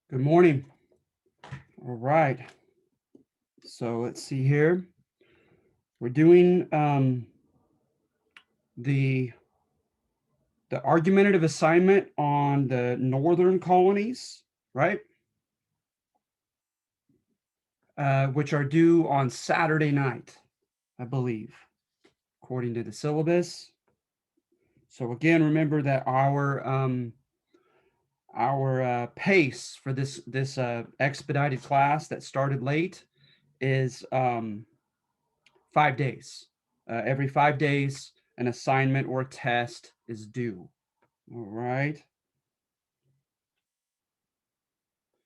Good morning. All right. So let's see here. We're doing the the argumentative assignment on the northern colonies, right? Which are due on Saturday night, I believe, according to the syllabus. So again, remember that our pace for this expedited class that started late is 5 days. Every 5 days, an assignment or test is due. All right.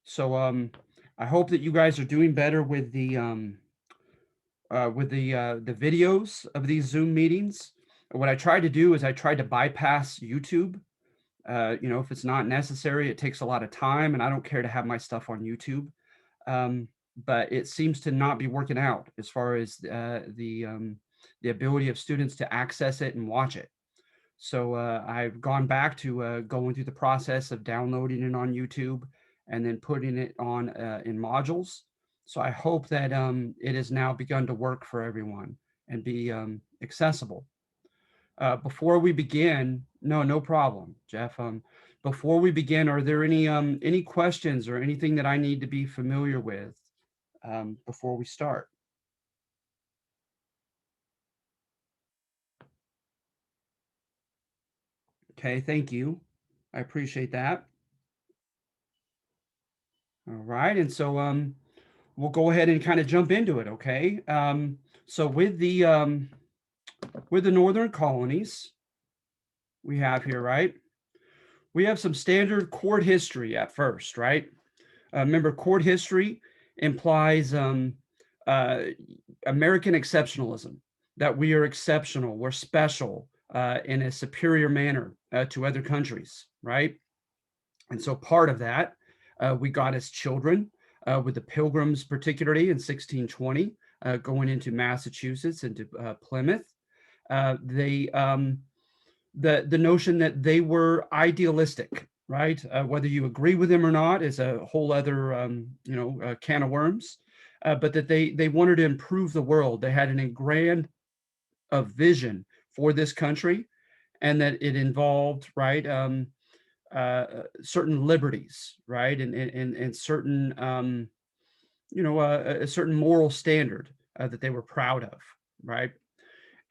So I hope that you guys are doing better with the videos of these Zoom meetings. What I tried to do is I tried to bypass YouTube. If it's not necessary, it takes a lot of time, and I don't care to have my stuff on YouTube. Um, but it seems to not be working out as far as the ability of students to access it and watch it. So I've gone back to going through the process of downloading it on YouTube and then putting it on in modules. So I hope that it has now begun to work for everyone and be accessible. Before we begin, no problem, Jeff. Before we begin, are there any questions or anything that I need to be familiar with before we start? Okay, thank you. I appreciate that. All right, and so we'll go ahead and kind of jump into it. Okay, so with the northern colonies we have here, right? We have some standard court history at first, right? Remember, court history implies uh, American exceptionalism, that we are exceptional, we're special in a superior manner to other countries, right? And so part of that we got as children with the Pilgrims, particularly in 1620, going into Massachusetts, into Plymouth. They the notion that they were idealistic, right? Whether you agree with them or not is a whole other can of worms. But that they wanted to improve the world. They had an grand vision for this country, and that it involved right certain liberties, right, and certain a certain moral standard that they were proud of, right?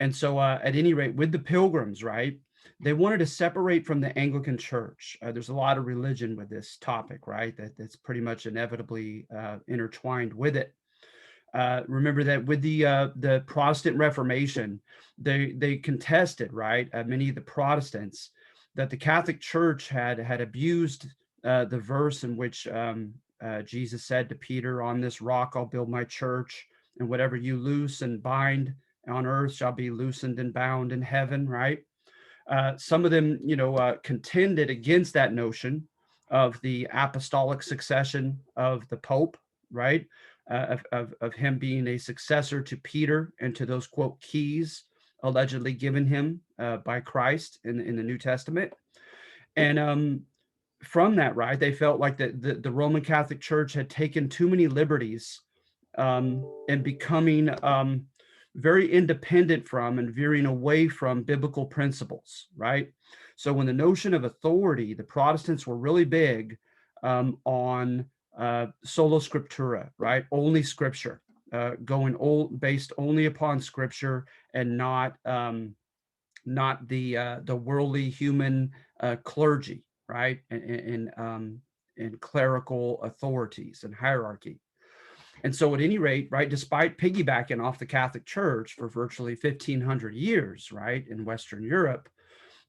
And so, at any rate, with the Pilgrims, right, they wanted to separate from the Anglican Church. There's a lot of religion with this topic, right? That's pretty much inevitably intertwined with it. Remember that with the Protestant Reformation, they contested, right, many of the Protestants, that the Catholic Church had abused the verse in which Jesus said to Peter, "On this rock I'll build my church, and whatever you loose and bind on earth shall be loosened and bound in heaven." Right? Some of them, contended against that notion of the apostolic succession of the Pope, right? Of him being a successor to Peter and to those, quote, keys allegedly given him by Christ in the New Testament. And from that, right, they felt like the Roman Catholic Church had taken too many liberties and becoming very independent from and veering away from biblical principles, right? So when the notion of authority, the Protestants were really big on sola scriptura, right? Only scripture, going based only upon scripture and not the worldly human clergy, right? And clerical authorities and hierarchy. And so, at any rate, right, despite piggybacking off the Catholic Church for virtually 1,500 years, right, in Western Europe,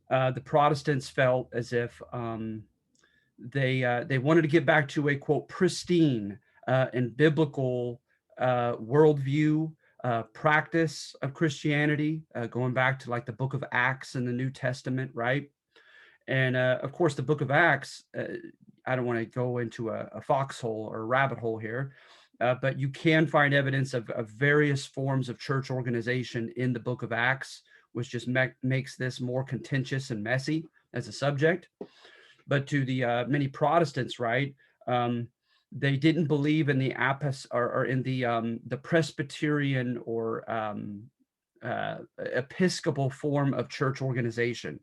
the Protestants felt as if they wanted to get back to a, quote, pristine and biblical worldview, practice of Christianity, going back to like the Book of Acts in the New Testament, right? And of course, the Book of Acts. I don't want to go into a foxhole or a rabbit hole here, but you can find evidence of various forms of church organization in the Book of Acts, which just makes this more contentious and messy as a subject. But to the many Protestants, right, Um, they didn't believe in the or in the Presbyterian or Episcopal form of church organization,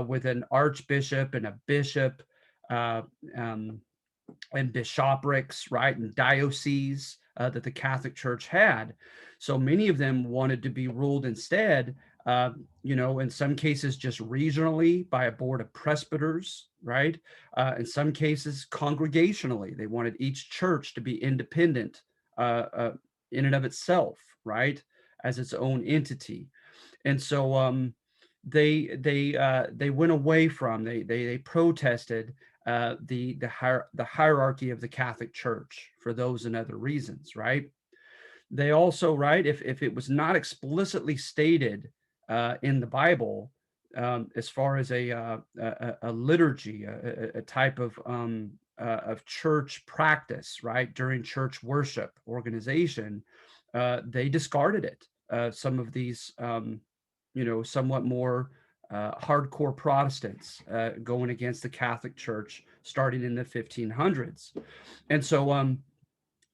with an archbishop and a bishop, uh, um, and bishoprics, right, and dioceses that the Catholic Church had. So many of them wanted to be ruled instead, in some cases just regionally by a board of presbyters, right? In some cases congregationally. They wanted each church to be independent in and of itself, right, as its own entity. And so they went away from they protested the hierarchy of the Catholic Church for those and other reasons, right? They also, right, if it was not explicitly stated in the Bible, as far as a liturgy, a type of church practice, right, during church worship organization, they discarded it. Some of these, somewhat more hardcore Protestants going against the Catholic Church starting in the 1500s. And so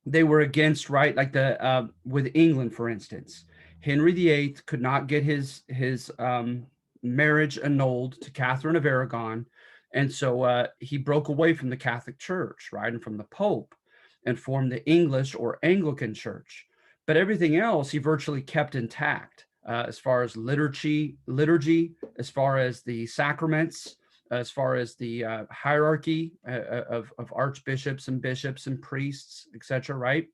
they were against, right, like the with England, for instance. Henry VIII could not get his marriage annulled to Catherine of Aragon, and so he broke away from the Catholic Church, right, and from the Pope, and formed the English or Anglican Church. But everything else he virtually kept intact, as far as liturgy, as far as the sacraments, as far as the hierarchy of archbishops and bishops and priests, etc., right?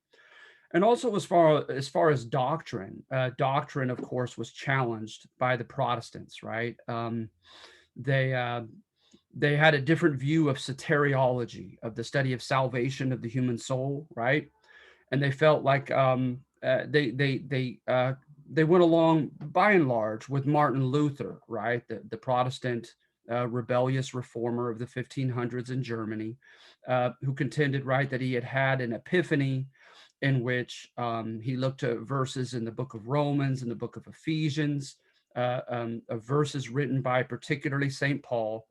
And also as far as doctrine, doctrine, of course, was challenged by the Protestants, right? They they had a different view of soteriology, of the study of salvation of the human soul, right? And they felt like they went along by and large with Martin Luther, right, the Protestant rebellious reformer of the 1500s in Germany, who contended, right, that he had had an epiphany in which he looked at verses in the book of Romans and the book of Ephesians, of verses written by particularly St. Paul,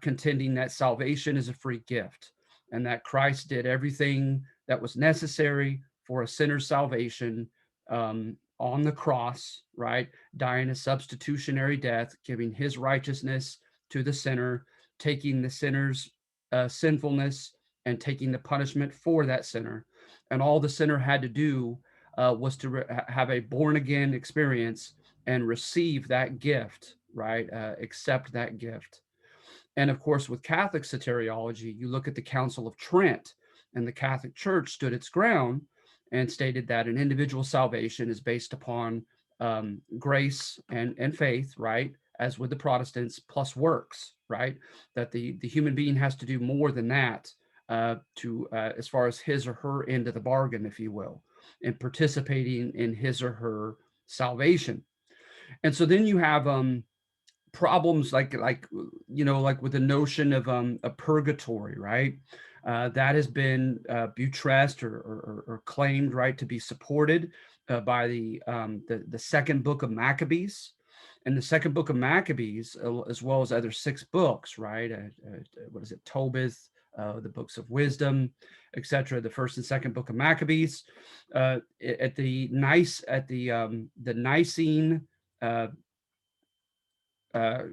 contending that salvation is a free gift and that Christ did everything that was necessary for a sinner's salvation on the cross, right? Dying a substitutionary death, giving his righteousness to the sinner, taking the sinner's sinfulness and taking the punishment for that sinner. And all the sinner had to do was to have a born again experience and receive that gift, right? Accept that gift. And of course, with Catholic soteriology, you look at the Council of Trent, and the Catholic Church stood its ground and stated that an individual salvation is based upon grace and faith, right? As with the Protestants, plus works, right? That the human being has to do more than that to as far as his or her end of the bargain, if you will, in participating in his or her salvation. And so then you have problems like with the notion of a purgatory, right? That has been buttressed or claimed, right, to be supported by the second book of Maccabees. And the second book of Maccabees, as well as other six books, right? What is it? Tobit, the books of wisdom, etc. The first and second book of Maccabees, at the Nicene uh,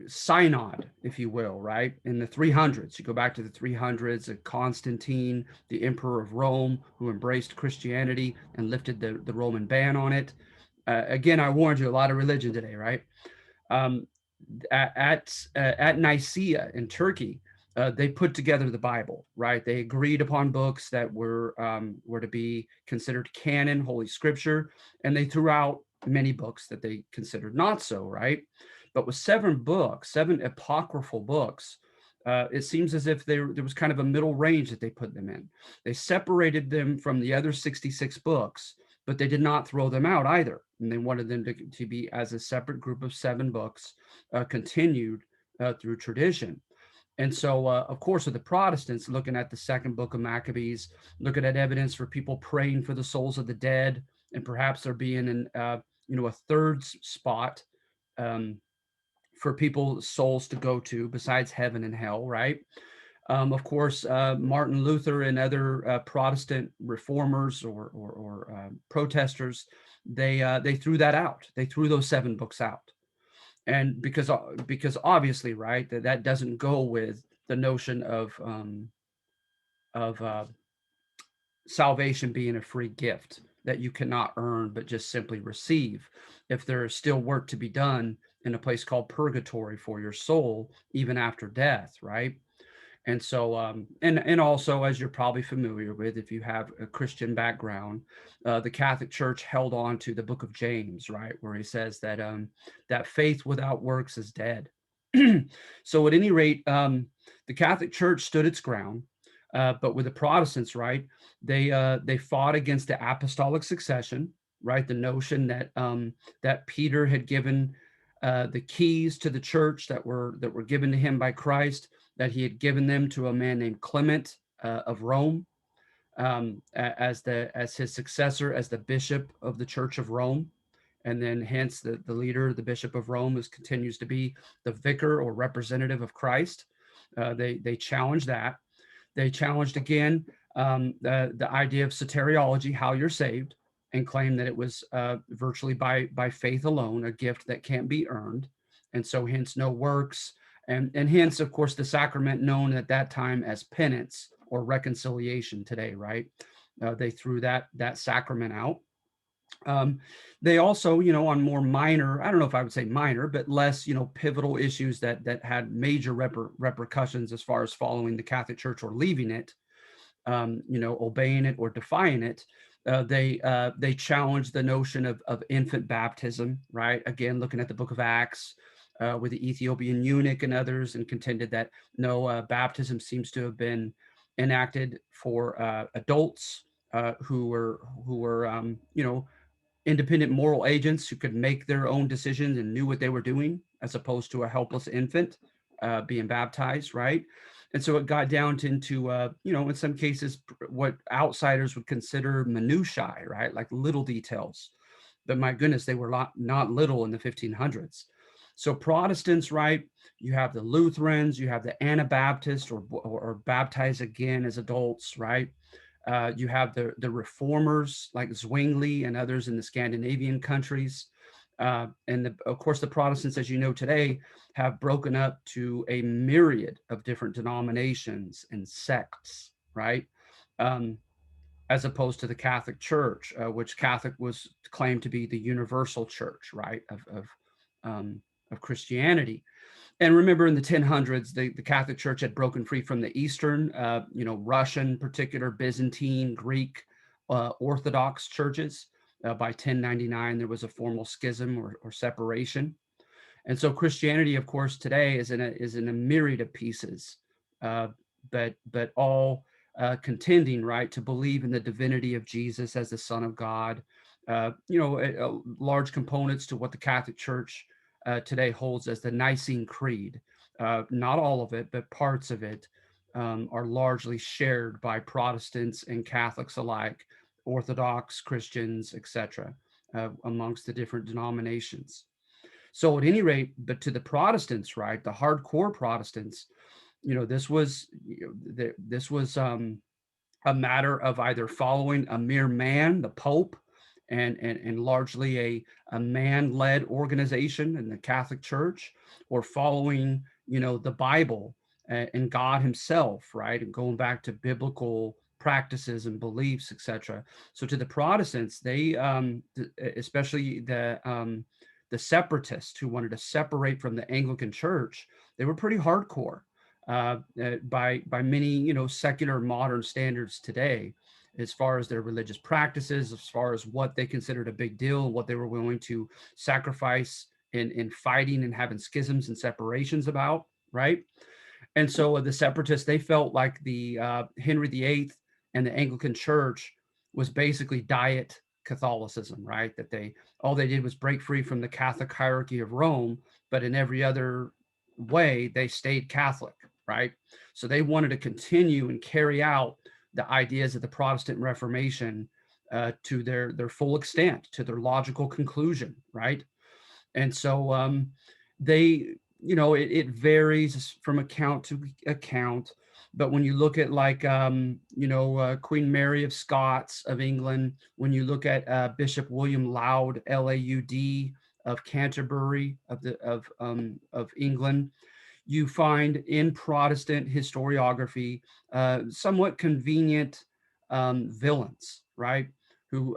synod, if you will, right? In the 300s, you go back to the 300s, Constantine, the emperor of Rome, who embraced Christianity and lifted the Roman ban on it. Again, I warned you, a lot of religion today, right? Um, at Nicaea in Turkey, they put together the Bible, right? They agreed upon books that were to be considered canon, holy scripture, and they threw out many books that they considered not so, right? But with seven apocryphal books, it seems as if there was kind of a middle range that they put them in. They separated them from the other 66 books, but they did not throw them out either. And they wanted them to be as a separate group of seven books, continued through tradition. And so, of course, with the Protestants, looking at the second book of Maccabees, looking at evidence for people praying for the souls of the dead, and perhaps there being a third spot um, for people's souls to go to besides heaven and hell, right? Of course, Martin Luther and other Protestant reformers or protesters, they threw that out. They threw those 7 books out, and because obviously, right, that doesn't go with the notion of salvation being a free gift that you cannot earn but just simply receive. If there is still work to be done in a place called purgatory for your soul, even after death, right? And so, and also, as you're probably familiar with, if you have a Christian background, the Catholic Church held on to the Book of James, right, where he says that faith without works is dead. So, at any rate, the Catholic Church stood its ground, but with the Protestants, right, they fought against the apostolic succession, right, the notion that Peter had given the keys to the church that were given to him by Christ, that he had given them to a man named Clement of Rome, as his successor as the bishop of the Church of Rome, and then hence the leader, the Bishop of Rome, who continues to be the vicar or representative of Christ. They challenged that. They challenged again the idea of soteriology, how you're saved, and claimed that it was virtually by faith alone, a gift that can't be earned, and so hence no works, and hence, of course, the sacrament known at that time as penance or reconciliation today, right? They threw that sacrament out. Um, they also, on more minor, I don't know if I would say minor, but less, pivotal issues that had major repercussions as far as following the Catholic Church or leaving it, obeying it or defying it. They challenged the notion of infant baptism, right? Again, looking at the Book of Acts with the Ethiopian eunuch and others, and contended that no, baptism seems to have been enacted for adults who were independent moral agents who could make their own decisions and knew what they were doing, as opposed to a helpless infant being baptized, right? And so it got down to, into, in some cases, what outsiders would consider minutiae, right? Like little details. But my goodness, they were not little in the 1500s. So Protestants, right? You have the Lutherans, you have the Anabaptists or baptized again as adults, right? You have the reformers like Zwingli and others in the Scandinavian countries. Of course, the Protestants, as you know today, have broken up to a myriad of different denominations and sects, right? Um, as opposed to the Catholic Church, which Catholic was claimed to be the universal church, right, of Christianity. And remember, in the 1000s, the Catholic Church had broken free from the Eastern, Russian, particular Byzantine, Greek, Orthodox churches. By 1099, there was a formal schism or separation. And so Christianity, of course, today is in a myriad of pieces, uh, but all contending, right, to believe in the divinity of Jesus as the Son of God. Large components to what the Catholic Church today holds as the Nicene Creed. Not all of it, but parts of it are largely shared by Protestants and Catholics alike, Orthodox Christians, etc., amongst the different denominations. So at any rate, but to the Protestants, right, the hardcore Protestants, this was a matter of either following a mere man, the Pope, and largely a man-led organization in the Catholic Church, or following, the Bible and God Himself, right, and going back to biblical practices and beliefs, etc. So to the Protestants, they, especially the separatists who wanted to separate from the Anglican Church, they were pretty hardcore by many secular modern standards today, as far as their religious practices, as far as what they considered a big deal, what they were willing to sacrifice in fighting and having schisms and separations about, right? And so the separatists, they felt like the Henry VIII and the Anglican Church was basically diet Catholicism, right? That they all they did was break free from the Catholic hierarchy of Rome, but in every other way they stayed Catholic, right? So they wanted to continue and carry out the ideas of the Protestant Reformation to their full extent, to their logical conclusion, right? And so they, it varies from account to account, But when you look at like Queen Mary of Scots of England, when you look at Bishop William Laud, Laud, of Canterbury of England, you find in Protestant historiography somewhat convenient villains, right? Who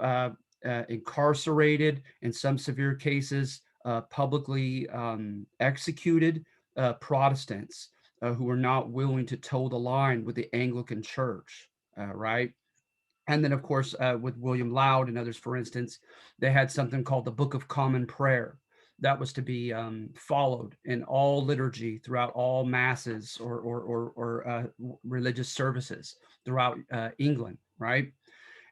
incarcerated, in some severe cases, publicly executed Protestants who were not willing to toe the line with the Anglican Church, right? And then, of course, with William Laud and others, for instance, they had something called the Book of Common Prayer that was to be followed in all liturgy throughout all masses or religious services throughout England, right?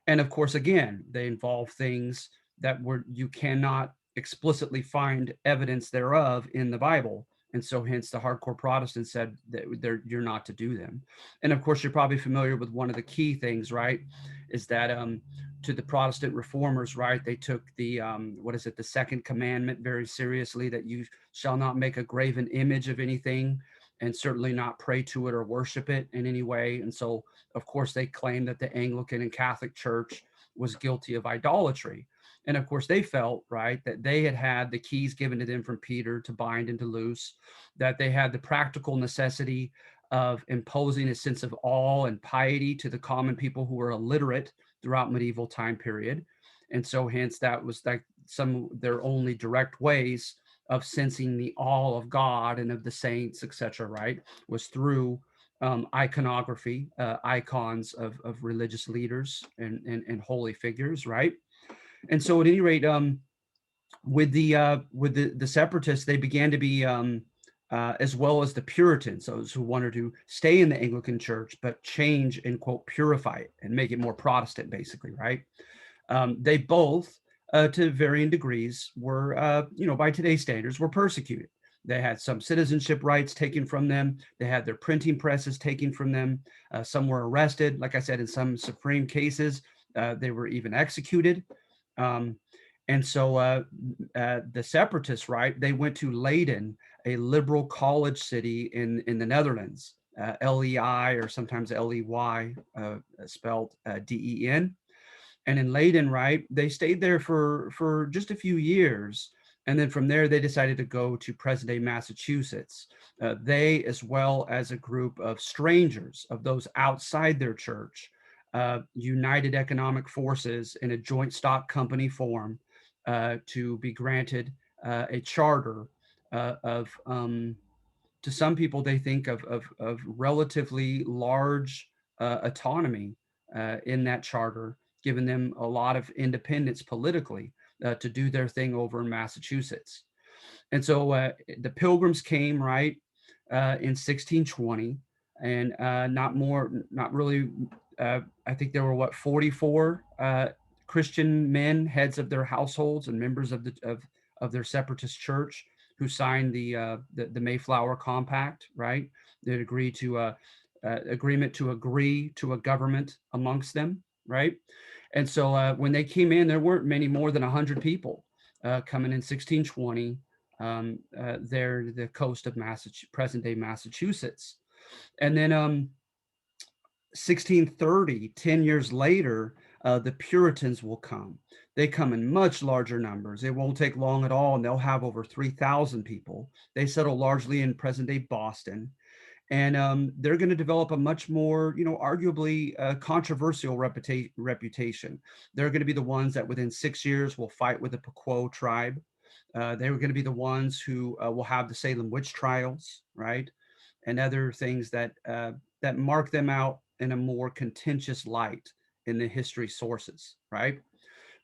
And of course, again, they involve things that were you cannot explicitly find evidence thereof in the Bible. And so hence the hardcore Protestants said that you're not to do them. And of course, you're probably familiar with one of the key things, right? Is that to the Protestant reformers, right? They took the what is it, the second commandment very seriously, that you shall not make a graven image of anything and certainly not pray to it or worship it in any way. And so of course, they claimed that the Anglican and Catholic Church was guilty of idolatry. And of course, they felt, right, that they had had the keys given to them from Peter to bind and to loose, that they had the practical necessity of imposing a sense of awe and piety to the common people who were illiterate throughout medieval time period. And so hence that was like some their only direct ways of sensing the awe of God and of the saints, etc., right, was through iconography, icons of religious leaders and holy figures, right? And so, at any rate, with the separatists, they began to be as well as the Puritans, those who wanted to stay in the Anglican Church but change and quote purify it and make it more Protestant, basically, right? They both, to varying degrees, were, by today's standards, were persecuted. They had some citizenship rights taken from them. They had their printing presses taken from them. Some were arrested. Like I said, in some supreme cases, they were even executed. Um, and so the separatists, right, they went to Leiden, a liberal college city in the Netherlands, Lei, or sometimes Ley, spelled Den. And in Leiden, right, they stayed there for just a few years, and then from there they decided to go to present day Massachusetts. They, as well as a group of strangers, of those outside their church, united economic forces in a joint stock company form to be granted a charter of to some people they think of relatively large autonomy in that charter, giving them a lot of independence politically to do their thing over in Massachusetts. And so the Pilgrims came, right, in 1620, and not really. I think there were, what, 44 Christian men, heads of their households and members of their separatist church, who signed the Mayflower Compact, right? They agreed to agreement to agree to a government amongst them, right? And so when they came in, there weren't many more than 100 people coming in 1620 there, the coast of present day Massachusetts. And then 1630, 10 years later, the Puritans will come. They come in much larger numbers. It won't take long at all, and they'll have over 3,000 people. They settle largely in present day Boston. And they're going to develop a much more, arguably controversial reputation. They're going to be the ones that within 6 years will fight with the Pequot tribe. They were going to be the ones who will have the Salem witch trials, right, and other things that mark them out in a more contentious light in the history sources, right?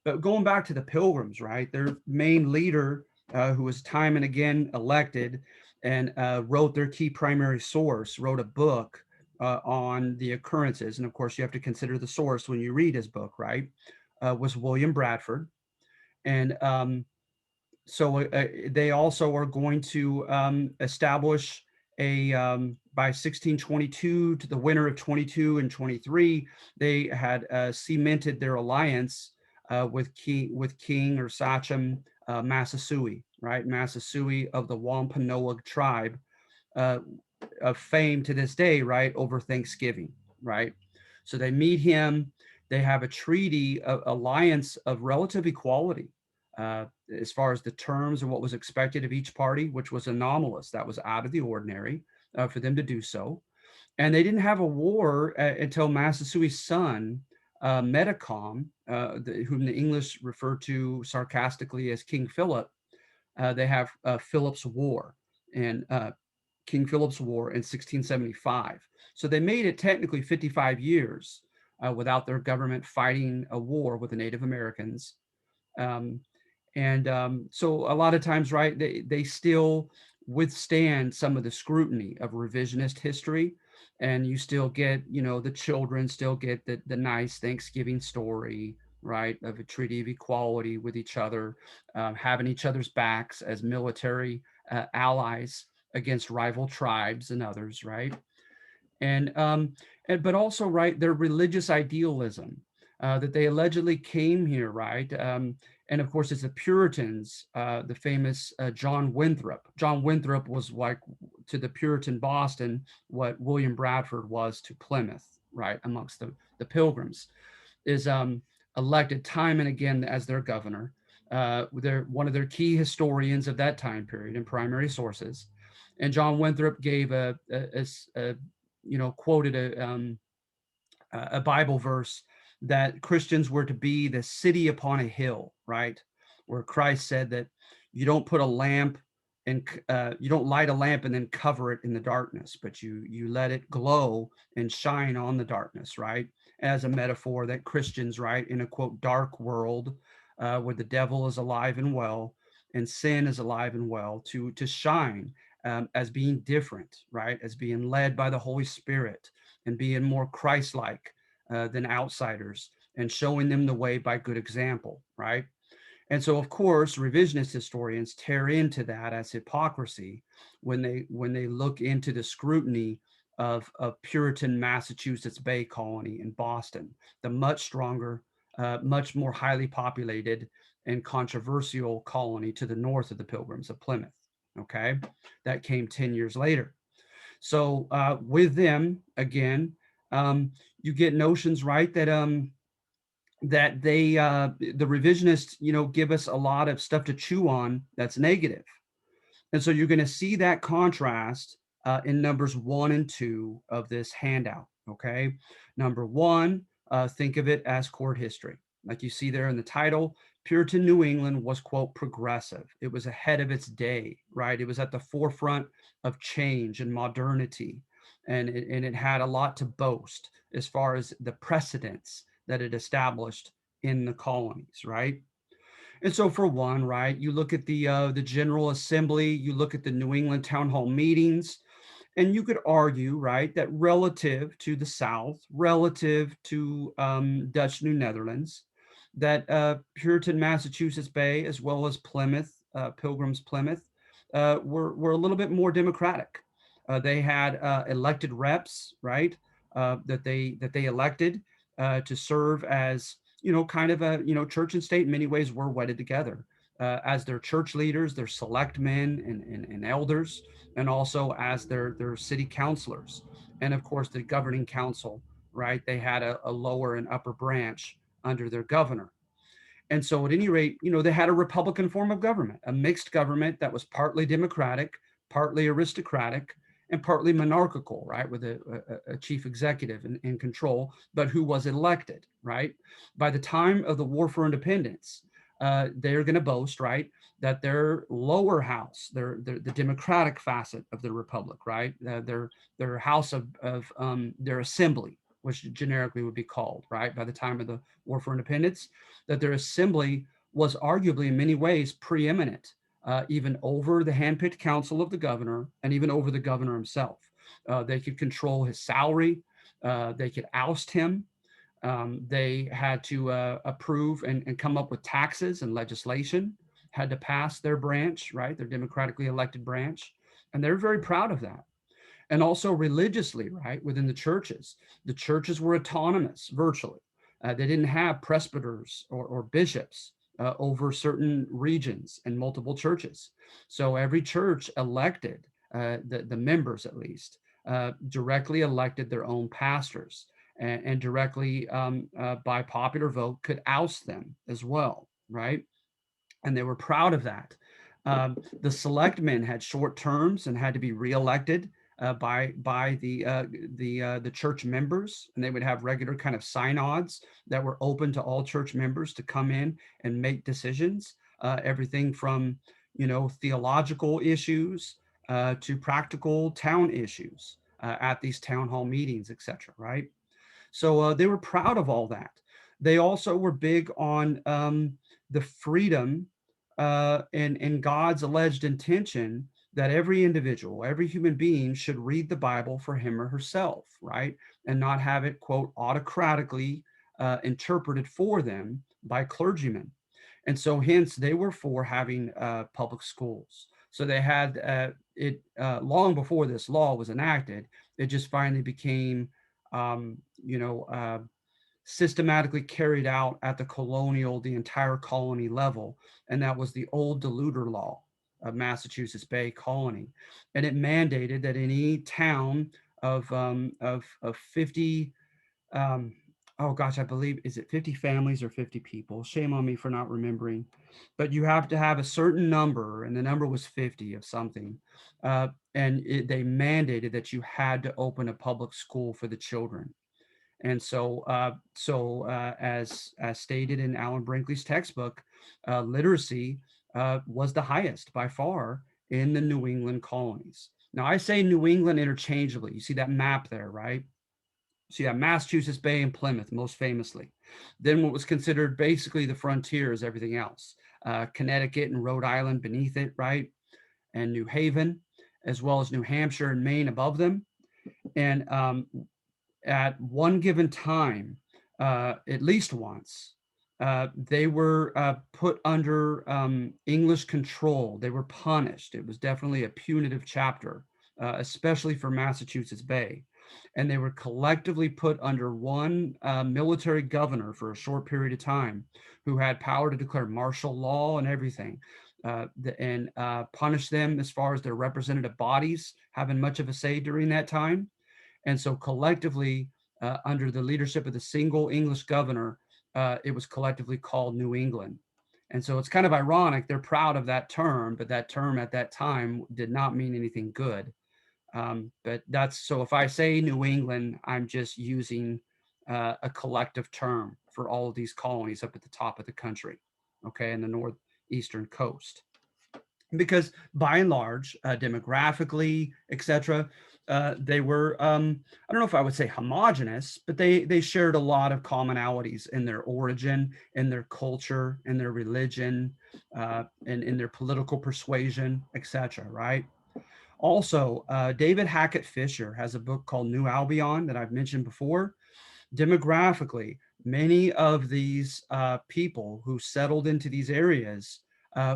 But going back to the Pilgrims, right, their main leader, who was time and again elected and wrote their key primary source, wrote a book on the occurrences. And of course, you have to consider the source when you read his book, right? Was William Bradford. And so they also are going to establish by 1622 to the winter of 22 and 23, they had cemented their alliance with King or Sachem Massasoit, right? Massasoit of the Wampanoag tribe, uh, of fame to this day, right, over Thanksgiving, right? So they meet him. They have a treaty, alliance of relative equality uh, as far as the terms and what was expected of each party, which was anomalous. That was out of the ordinary for them to do so. And they didn't have a war until Massasoit's son, Metacom, whom the English refer to sarcastically as King Philip. They have Philip's War and King Philip's War in 1675. So they made it technically 55 years without their government fighting a war with the Native Americans. Um, and so a lot of times, right, they still withstand some of the scrutiny of revisionist history. And you still get, the children still get the nice Thanksgiving story, right, of a treaty of equality with each other, having each other's backs as military allies against rival tribes and others, right? and but also, right, their religious idealism, that they allegedly came here, right. And of course it's the Puritans, the famous John Winthrop was like to the Puritan Boston what William Bradford was to Plymouth, right, amongst the Pilgrims, is elected time and again as their governor. They're one of their key historians of that time period in primary sources. And John Winthrop gave quoted a Bible verse that Christians were to be the city upon a hill, right? Where Christ said that you don't put a lamp and you don't light a lamp and then cover it in the darkness, but you let it glow and shine on the darkness, right? As a metaphor that Christians, right, in a quote dark world where the devil is alive and well and sin is alive and well, to shine as being different, right, as being led by the Holy Spirit and being more Christ-like than outsiders, and showing them the way by good example, right? And so, of course, revisionist historians tear into that as hypocrisy when they look into the scrutiny of Puritan Massachusetts Bay Colony in Boston, the much stronger, much more highly populated and controversial colony to the north of the Pilgrims of Plymouth. Okay, that came 10 years later. So with them again, you get notions, right, that the revisionists, give us a lot of stuff to chew on that's negative. And so you're going to see that contrast in numbers 1 and 2 of this handout. Okay. Number 1, think of it as court history. Like you see there in the title, Puritan New England was, quote, progressive. It was ahead of its day, right? It was at the forefront of change and modernity. And it had a lot to boast as far as the precedents that it established in the colonies, right? And so for one, right, you look at the General Assembly, you look at the New England Town Hall meetings, and you could argue, right, that relative to the South, relative to Dutch New Netherlands, that Puritan Massachusetts Bay, as well as Plymouth, Pilgrim's Plymouth, were a little bit more democratic. They had elected reps, right, that they elected to serve as, kind of a, church and state in many ways were wedded together as their church leaders, their select men and elders, and also as their city councilors. And of course, the governing council, right? They had a lower and upper branch under their governor. And so, at any rate, they had a Republican form of government, a mixed government that was partly democratic, partly aristocratic, and partly monarchical, right, with a chief executive in control, but who was elected, right? By the time of the War for Independence, they're going to boast, right, that their lower house, the democratic facet of the republic, right, their house of their assembly, which generically would be called, right, by the time of the War for Independence, that their assembly was arguably in many ways preeminent, even over the handpicked council of the governor and even over the governor himself. They could control his salary. They could oust him. They had to approve and come up with taxes and legislation, had to pass their branch, right, their democratically elected branch. And they're very proud of that. And also religiously, right, within the churches. The churches were autonomous virtually. They didn't have presbyters or bishops over certain regions and multiple churches. So every church elected the members at least, directly elected their own pastors, and directly by popular vote could oust them as well, right? And they were proud of that. The selectmen had short terms and had to be reelected by the church members, and they would have regular kind of synods that were open to all church members to come in and make decisions. Everything from theological issues to practical town issues at these town hall meetings, etc. Right? So they were proud of all that. They also were big on the freedom and God's alleged intention that every individual, every human being should read the Bible for him or herself, right? And not have it, quote, autocratically interpreted for them by clergymen. And so, hence, they were for having public schools. So they had it long before this law was enacted. It just finally became um, you know, uh, systematically carried out at the entire colony level. And that was the old Deluder Law of Massachusetts Bay Colony. And it mandated that any town of 50, um, oh gosh, I believe, is it 50 families or 50 people? Shame on me for not remembering. But you have to have a certain number, and the number was 50 of something. They mandated that you had to open a public school for the children. And as stated in Alan Brinkley's textbook, literacy was the highest by far in the New England colonies. Now, I say New England interchangeably. You see that map there, right? So you have Massachusetts Bay and Plymouth, most famously. Then what was considered basically the frontier is everything else. Connecticut and Rhode Island beneath it, right? And New Haven, as well as New Hampshire and Maine above them. And at one given time, at least once, they were put under English control. They were punished. It was definitely a punitive chapter, especially for Massachusetts Bay. And they were collectively put under one military governor for a short period of time who had power to declare martial law and everything. And punish them as far as their representative bodies having much of a say during that time. And so collectively, under the leadership of the single English governor, it was collectively called New England. And so it's kind of ironic. They're proud of that term, but that term at that time did not mean anything good. But that's so if I say New England, I'm just using a collective term for all of these colonies up at the top of the country, okay, in the northeastern coast, because by and large, demographically, etc., they were I don't know if I would say homogenous, but they shared a lot of commonalities in their origin, in their culture, in their religion, and in their political persuasion, etc. Right? Also, David Hackett Fisher has a book called New Albion that I've mentioned before. Demographically, many of these people who settled into these areas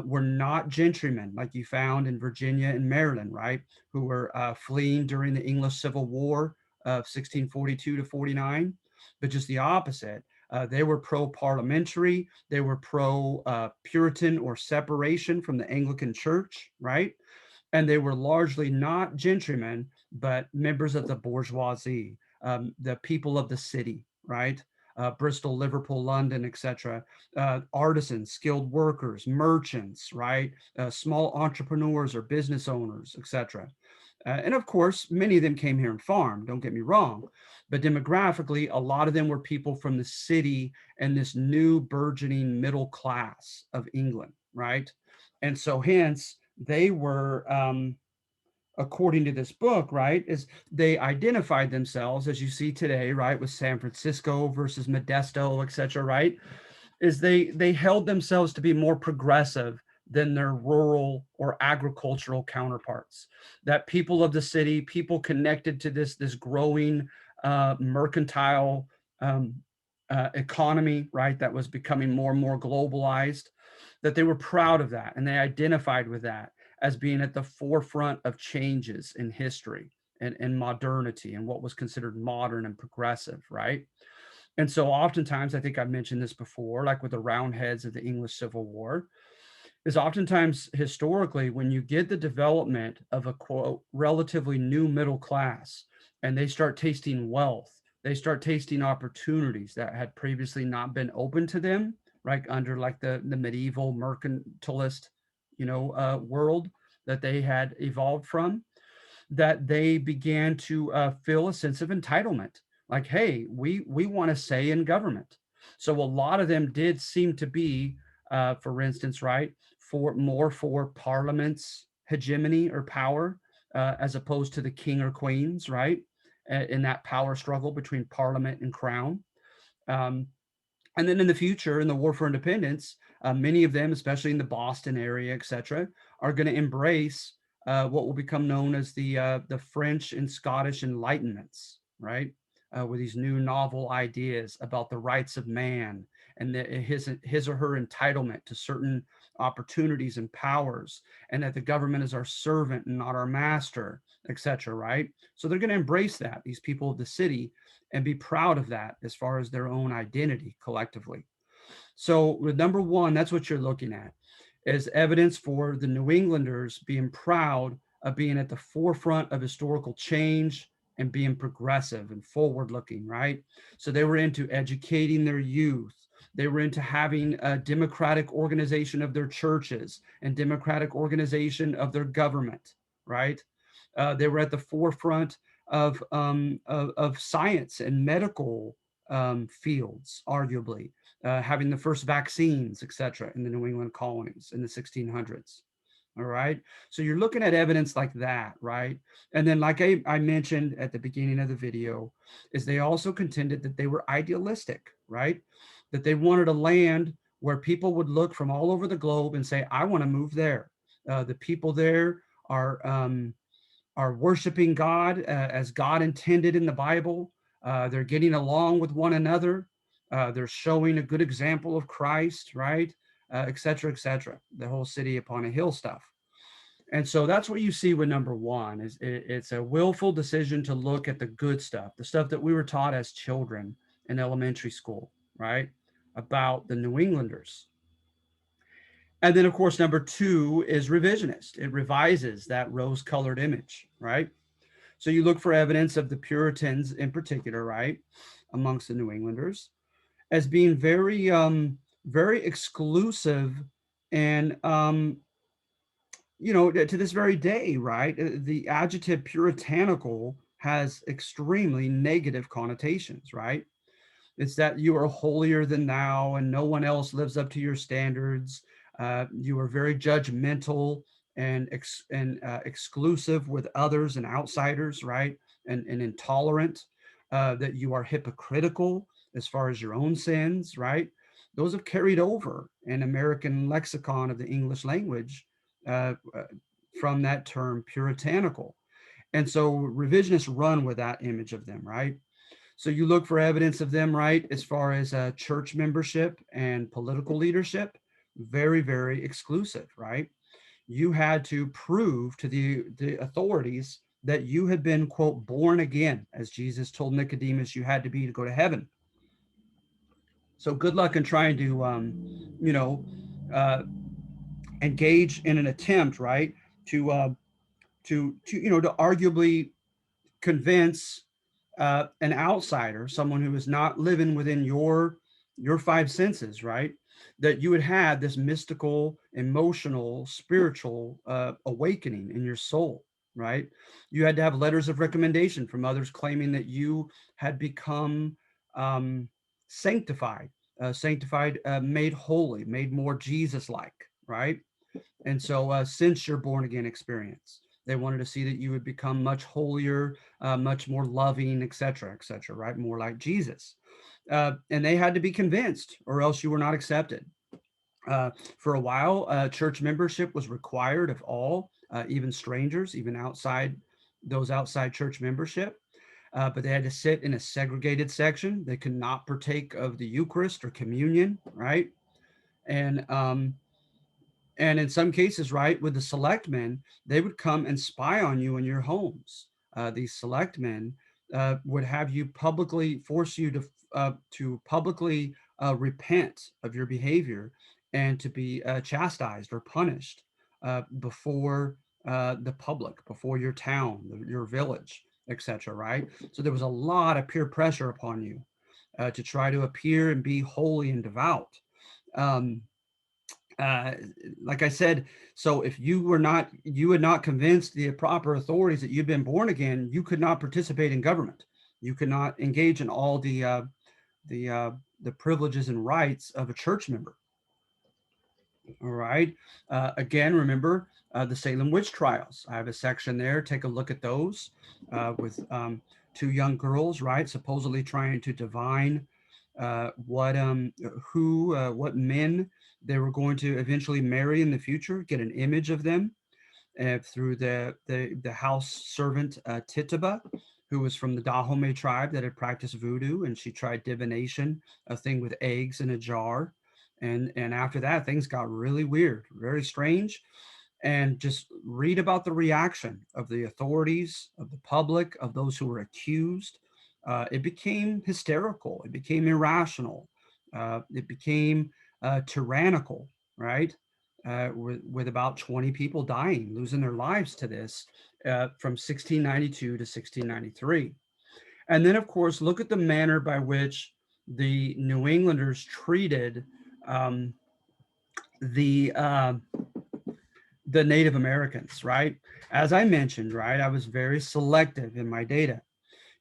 were not gentrymen like you found in Virginia and Maryland, right? Who were fleeing during the English Civil War of 1642 to 49, but just the opposite. They were pro parliamentary, they were pro Puritan or separation from the Anglican Church, right? And they were largely not gentrymen, but members of the bourgeoisie, the people of the city, right? Bristol, Liverpool, London, etc. Artisans, skilled workers, merchants, right? Small entrepreneurs or business owners, etc. And of course, many of them came here and farmed, don't get me wrong. But demographically, a lot of them were people from the city and this new burgeoning middle class of England, right? And so, hence, they were according to this book, right, is they identified themselves as you see today, right, with San Francisco versus Modesto, etc., right, is they held themselves to be more progressive than their rural or agricultural counterparts. That people of the city, people connected to this growing mercantile economy, right, that was becoming more and more globalized, that they were proud of that and they identified with that as being at the forefront of changes in history and modernity and what was considered modern and progressive, right? And so oftentimes, I think I've mentioned this before, like with the Roundheads of the English Civil War, is oftentimes historically when you get the development of a quote relatively new middle class and they start tasting wealth, they start tasting opportunities that had previously not been open to them, right? Under like the medieval mercantilist, world that they had evolved from, that they began to feel a sense of entitlement. Like, hey, we want to say in government. So a lot of them did seem to be, for instance, right, for Parliament's hegemony or power, as opposed to the king or queens, right, in that power struggle between Parliament and crown. Um, and then in the future, in the War for Independence, many of them, especially in the Boston area, etc., are going to embrace what will become known as the French and Scottish Enlightenments, right? With these new novel ideas about the rights of man and his or her entitlement to certain opportunities and powers, and that the government is our servant and not our master, etc. Right? So they're going to embrace that. These people of the city and be proud of that as far as their own identity collectively. So, with number one, that's what you're looking at as evidence for the New Englanders being proud of being at the forefront of historical change and being progressive and forward looking, right? So, they were into educating their youth. They were into having a democratic organization of their churches and democratic organization of their government, right? They were at the forefront of science and medical fields, arguably, having the first vaccines, etc., in the New England colonies in the 1600s. All right. So you're looking at evidence like that, right? And then, like I mentioned at the beginning of the video, is they also contended that they were idealistic, right? That they wanted a land where people would look from all over the globe and say, I want to move there. The people there are are worshiping God as God intended in the Bible. They're getting along with one another. They're showing a good example of Christ, right? Et cetera, et cetera. The whole city upon a hill stuff. And so that's what you see with number one is it's a willful decision to look at the good stuff, the stuff that we were taught as children in elementary school, right? About the New Englanders. And then, of course, number two is revisionist. It revises that rose colored image, right? So you look for evidence of the Puritans in particular, right, amongst the New Englanders, as being very exclusive, and to this very day, right, the adjective puritanical has extremely negative connotations, right? It's that you are holier than thou and no one else lives up to your standards. You are very judgmental and exclusive with others and outsiders, right? And intolerant. That you are hypocritical as far as your own sins, right? Those have carried over in American lexicon of the English language from that term puritanical. And so revisionists run with that image of them, right? So you look for evidence of them, right, as far as church membership and political leadership, very, very exclusive, right? You had to prove to the authorities that you had been, quote, born again, as Jesus told Nicodemus you had to be to go to heaven. So good luck in trying to, you know, uh, engage in an attempt, right, to to arguably convince an outsider, someone who is not living within your five senses, right? That you would have this mystical, emotional, spiritual awakening in your soul, right? You had to have letters of recommendation from others claiming that you had become um, sanctified, made holy, made more Jesus-like, right? And so, since your born again experience, they wanted to see that you would become much holier, much more loving, et cetera, right? More like Jesus. And they had to be convinced, or else you were not accepted. Uh, for a while, church membership was required of all, even strangers, even outside those outside church membership. But they had to sit in a segregated section. They could not partake of the Eucharist or communion, right? And and in some cases, right, with the selectmen, they would come and spy on you in your homes. These selectmen would have you publicly force you to publicly repent of your behavior and to be chastised or punished before the public, before your town, your village, etc. Right? So there was a lot of peer pressure upon you to try to appear and be holy and devout. Um, uh, like I said, so if you had not convinced the proper authorities that you'd been born again, you could not participate in government. You could not engage in all the uh, the privileges and rights of a church member. All right. Again, remember the Salem witch trials. I have a section there. Take a look at those with two young girls, right? Supposedly trying to divine what men they were going to eventually marry in the future. Get an image of them through the house servant Tituba, who was from the Dahomey tribe that had practiced voodoo, and she tried divination, a thing with eggs in a jar, and after that things got really weird, very strange, and just read about the reaction of the authorities, of the public, of those who were accused. It became hysterical. It became irrational. It became tyrannical, right? With about 20 people dying, losing their lives to this from 1692 to 1693. And then, of course, look at the manner by which the New Englanders treated um, the uh, the Native Americans, right? As I mentioned, right, I was very selective in my data.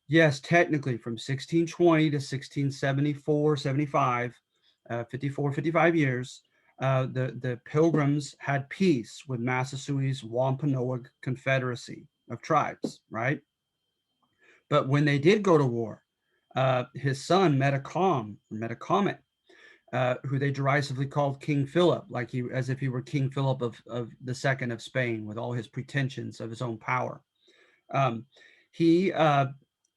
Yes, technically from 1620 to 1674, 75, 54, 55 years, the Pilgrims had peace with Massasoit's Wampanoag Confederacy of tribes, right? But when they did go to war, his son Metacomet, who they derisively called King Philip, like he as if he were King Philip of the Second of Spain, with all his pretensions of his own power. Um, he uh,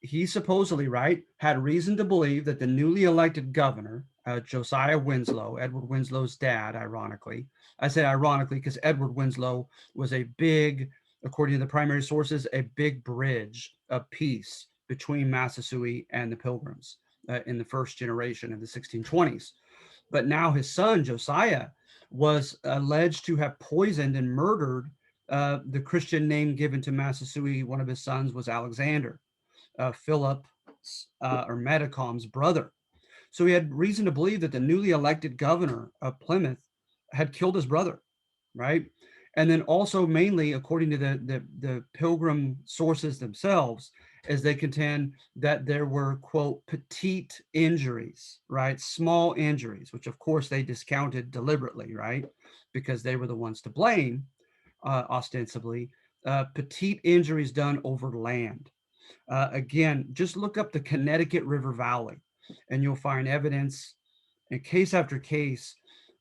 he supposedly, right, had reason to believe that the newly elected governor, Josiah Winslow, Edward Winslow's dad, ironically, I say ironically because Edward Winslow was a big, according to the primary sources, a big bridge of peace between Massasoit and the Pilgrims in the first generation of the 1620s. But now his son, Josiah, was alleged to have poisoned and murdered the Christian name given to Massasoit. One of his sons was Alexander, Philip or Metacom's brother. So he had reason to believe that the newly elected governor of Plymouth had killed his brother, right? And then also mainly, according to the pilgrim sources themselves, as they contend that there were, quote, petite injuries, right? Small injuries, which of course they discounted deliberately, right? Because they were the ones to blame, ostensibly. Petite injuries done over land. Again, just look up the Connecticut River Valley and you'll find evidence in case after case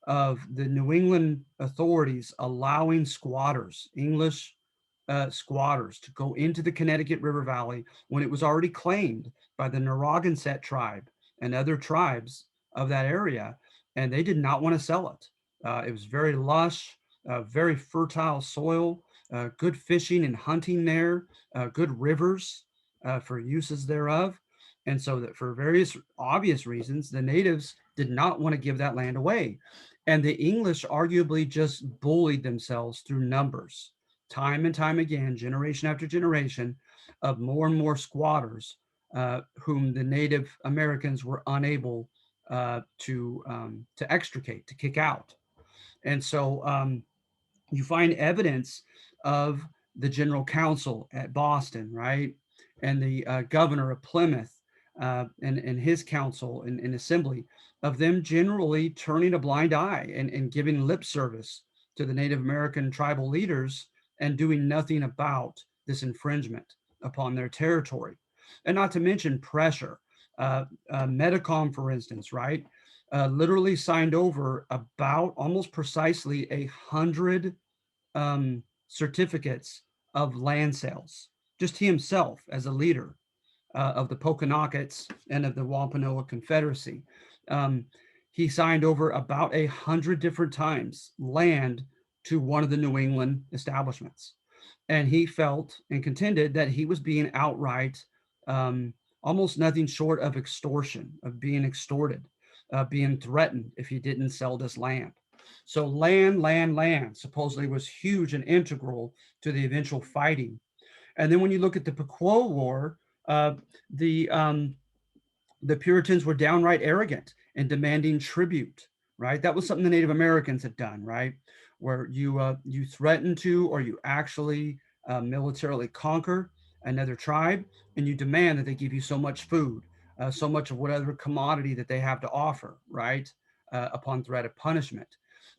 of the New England authorities allowing squatters, English squatters, to go into the Connecticut River Valley when it was already claimed by the Narragansett tribe and other tribes of that area, and they did not want to sell it. It was very lush, very fertile soil, good fishing and hunting there, good rivers for uses thereof. And so that for various obvious reasons, the natives did not want to give that land away. And the English arguably just bullied themselves through numbers, time and time again, generation after generation, of more and more squatters whom the Native Americans were unable to extricate, to kick out. And so you find evidence of the general council at Boston, right? And the governor of Plymouth and his council and assembly of them generally turning a blind eye and giving lip service to the Native American tribal leaders and doing nothing about this infringement upon their territory. And not to mention pressure. Medicom, for instance, right? Literally signed over about almost precisely 100 certificates of land sales. Just he himself as a leader of the Pokanokets and of the Wampanoag Confederacy. Um, he signed over about 100 different times land to one of the New England establishments. And he felt and contended that he was being outright um, almost nothing short of extortion, of being extorted, being threatened if he didn't sell this land. So land supposedly was huge and integral to the eventual fighting. And then when you look at the Pequot War, uh, the um, the Puritans were downright arrogant and demanding tribute. Right, that was something the Native Americans had done. Right, where you threaten to or you actually militarily conquer another tribe, and you demand that they give you so much food, so much of whatever commodity that they have to offer. Right, upon threat of punishment.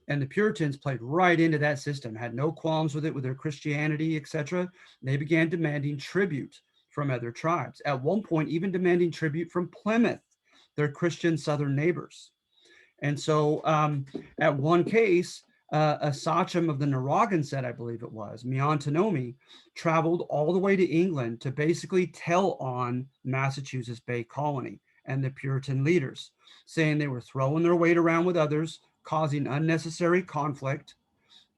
And the Puritans played right into that system, had no qualms with it, with their Christianity, etc. They began demanding tribute from other tribes. At one point, even demanding tribute from Plymouth, their Christian southern neighbors. And so, at one case, a sachem of the Narragansett, I believe it was, Miantonomi, traveled all the way to England to basically tell on Massachusetts Bay Colony and the Puritan leaders, saying they were throwing their weight around with others, causing unnecessary conflict,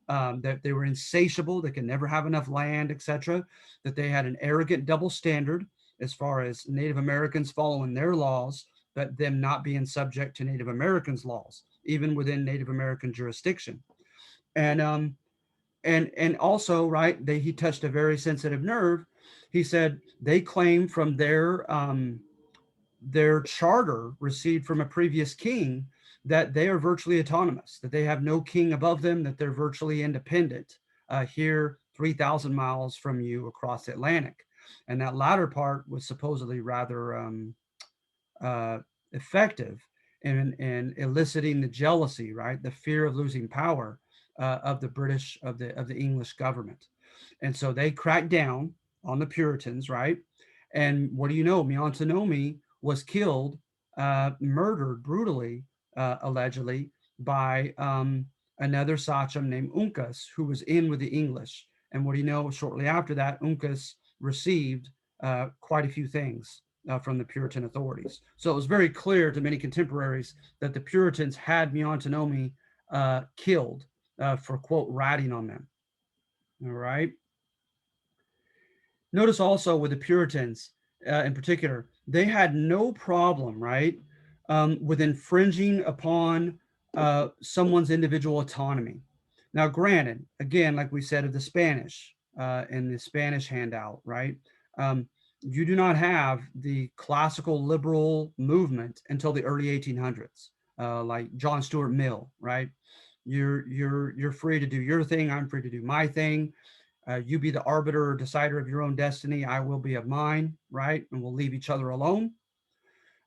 that they were insatiable, they could never have enough land, etc., that they had an arrogant double standard as far as Native Americans following their laws, but them not being subject to Native Americans' laws, even within Native American jurisdiction. And also, right, he touched a very sensitive nerve. He said they claim from their charter received from a previous king that they are virtually autonomous, that they have no king above them, that they're virtually independent here 3,000 miles from you across the Atlantic. And that latter part was supposedly rather uh, effective in eliciting the jealousy, right? The fear of losing power of the British, of the English government. And so they cracked down on the Puritans, right? And what do you know? Miantonomi was killed, murdered brutally, allegedly, by another sachem named Uncas, who was in with the English. And what do you know? Shortly after that, Uncas received quite a few things from the Puritan authorities. So it was very clear to many contemporaries that the Puritans had Miantonomi killed for, quote, ratting on them. All right. Notice also with the Puritans in particular, they had no problem, right, with infringing upon someone's individual autonomy. Now, granted, again, like we said of the Spanish in the Spanish handout, right, um, you do not have the classical liberal movement until the early 1800s, like John Stuart Mill, right? You're free to do your thing. I'm free to do my thing. You be the arbiter or decider of your own destiny. I will be of mine, right? And we'll leave each other alone.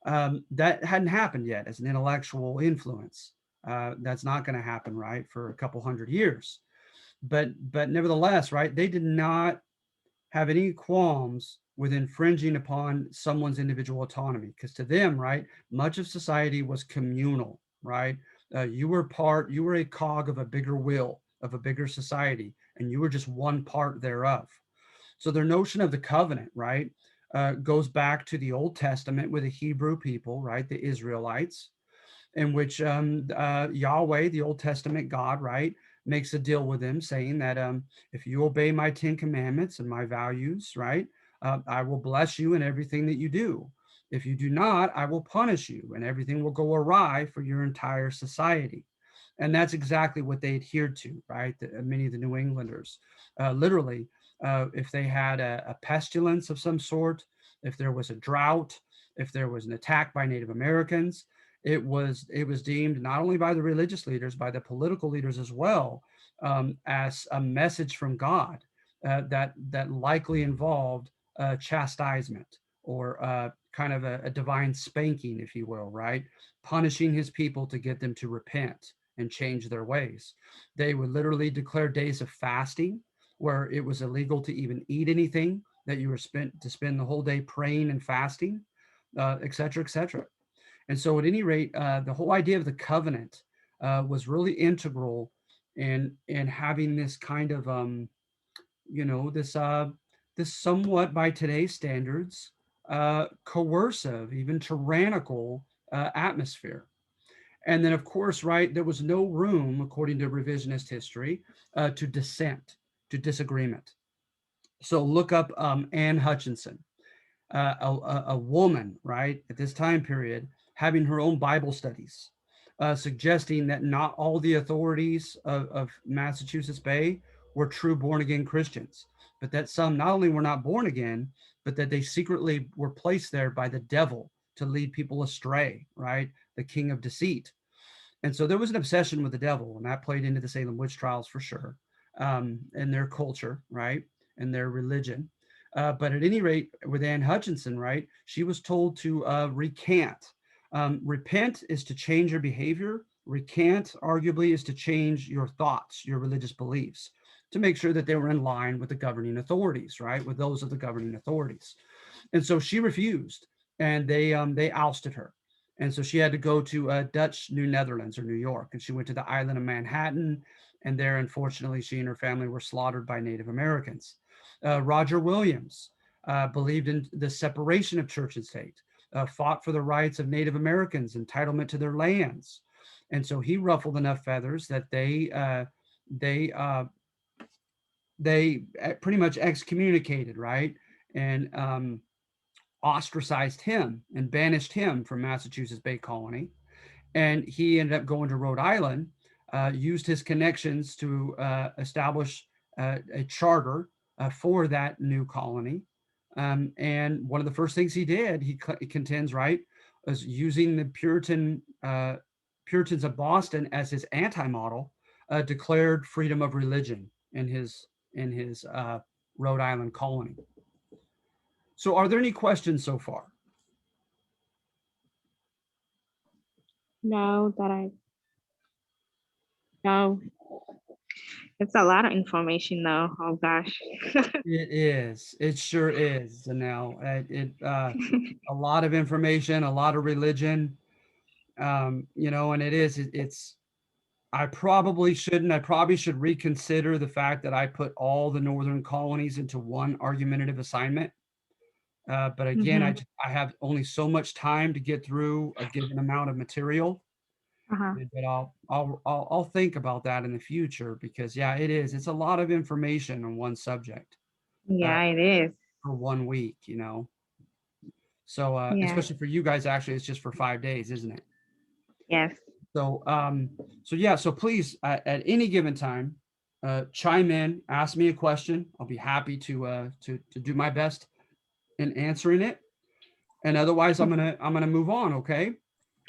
That hadn't happened yet as an intellectual influence. That's not going to happen, right, for a couple hundred years. But nevertheless, right, they did not have any qualms with infringing upon someone's individual autonomy because to them, right, much of society was communal, right? You were a cog of a bigger wheel, of a bigger society, and you were just one part thereof. So their notion of the covenant, right, goes back to the Old Testament with the Hebrew people, right, the Israelites, in which Yahweh, the Old Testament God, right, makes a deal with them saying that if you obey my 10 commandments and my values, right, I will bless you in everything that you do. If you do not, I will punish you and everything will go awry for your entire society. And that's exactly what they adhered to, right? Many of the New Englanders. Literally, if they had a pestilence of some sort, if there was a drought, if there was an attack by Native Americans, it was deemed not only by the religious leaders, by the political leaders as well, as a message from God that likely involved chastisement or kind of a divine spanking, if you will, right? Punishing his people to get them to repent and change their ways. They would literally declare days of fasting where it was illegal to even eat anything, that you were spend the whole day praying and fasting, et cetera, et cetera. And so, at any rate, the whole idea of the covenant was really integral in having this kind of this somewhat by today's standards coercive, even tyrannical atmosphere. And then, of course, right, there was no room, according to revisionist history, to dissent, to disagreement. So look up Anne Hutchinson, a woman, right, at this time period, having her own Bible studies, suggesting that not all the authorities of Massachusetts Bay were true born again Christians, but that some not only were not born again, but that they secretly were placed there by the devil to lead people astray, right? The king of deceit. And so there was an obsession with the devil, and that played into the Salem witch trials for sure, and their culture, right, and their religion. But at any rate, with Anne Hutchinson, right, she was told to recant. Repent is to change your behavior. Recant, arguably, is to change your thoughts, your religious beliefs, to make sure that they were in line with the governing authorities, right, with those of the governing authorities. And so she refused, and they ousted her. And so she had to go to Dutch New Netherlands or New York, and she went to the island of Manhattan, and there, unfortunately, she and her family were slaughtered by Native Americans. Roger Williams believed in the separation of church and state, fought for the rights of Native Americans, entitlement to their lands, and so he ruffled enough feathers that they pretty much excommunicated, right, and ostracized him and banished him from Massachusetts Bay Colony. And he ended up going to Rhode Island, used his connections to establish a charter for that new colony. And one of the first things he did, he contends, right, was using the Puritans of Boston as his anti-model, declared freedom of religion in his Rhode Island colony. So are there any questions so far? No, no. It's a lot of information though. Oh gosh. It is. It sure is, Zanelle. A lot of information, a lot of religion, and it's, I probably shouldn't, I probably should reconsider the fact that I put all the northern colonies into one argumentative assignment. But again, Mhm. I have only so much time to get through a given amount of material. Uh-huh. But I'll think about that in the future, because yeah, it is. It's a lot of information on one subject uh, Yeah, it is. for 1 week. So Yeah. especially for you guys, actually, it's just for 5 days, isn't it? Yes. So yeah. So please, at any given time, chime in, ask me a question. I'll be happy to do my best in answering it. And otherwise, I'm gonna move on. Okay.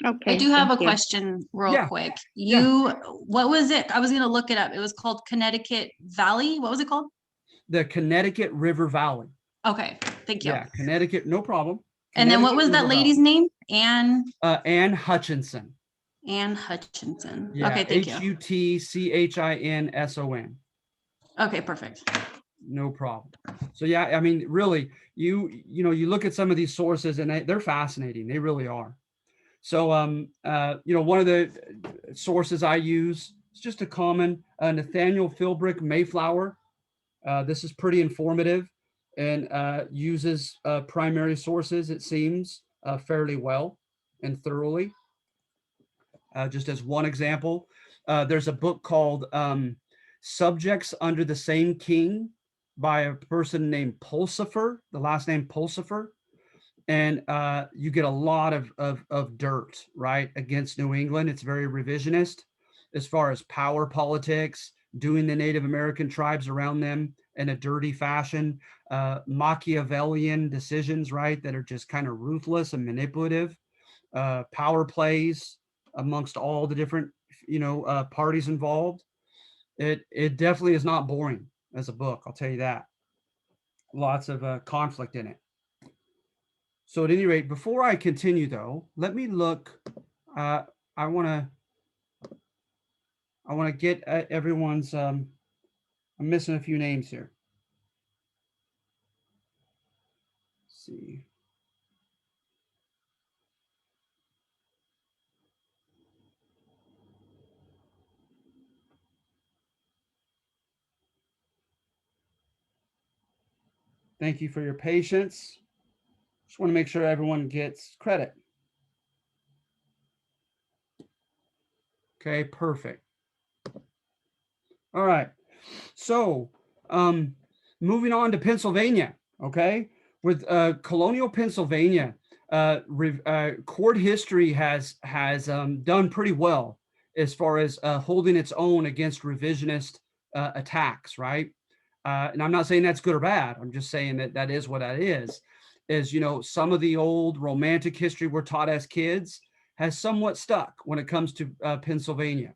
I Okay. do have Thank a you. question real Yeah. quick. Yeah. What was it? I was going to look it up. It was called Connecticut Valley. What was it called? The Connecticut River Valley. Okay, thank you. Yeah, Connecticut, no problem. And then what Connecticut was that River lady's Valley. name? Anne Hutchinson. Anne Hutchinson. Yeah, Okay, thank you. Hutchinson. Okay, perfect. No problem. So yeah, I mean, really, you look at some of these sources and they're fascinating. They really are. So one of the sources I use is just a common Nathaniel Philbrick Mayflower. This is pretty informative and uses primary sources, it seems, fairly well and thoroughly. Just as one example, there's a book called Subjects Under the Same King by a person named Pulsifer, the last name Pulsifer. And you get a lot of dirt, right, against New England. It's very revisionist as far as power politics, doing the Native American tribes around them in a dirty fashion, Machiavellian decisions, right, that are just kind of ruthless and manipulative, power plays amongst all the different, parties involved. It definitely is not boring as a book. I'll tell you that. Lots of conflict in it. So at any rate, before I continue, though, let me look. I want to get everyone's. I'm missing a few names here. Let's see. Thank you for your patience. Just want to make sure everyone gets credit. Okay, perfect. All right. So, moving on to Pennsylvania, okay? With colonial Pennsylvania, court history has done pretty well as far as holding its own against revisionist attacks, right? And I'm not saying that's good or bad. I'm just saying that that is what that is. Is, you know, some of the old romantic history we're taught as kids has somewhat stuck when it comes to Pennsylvania.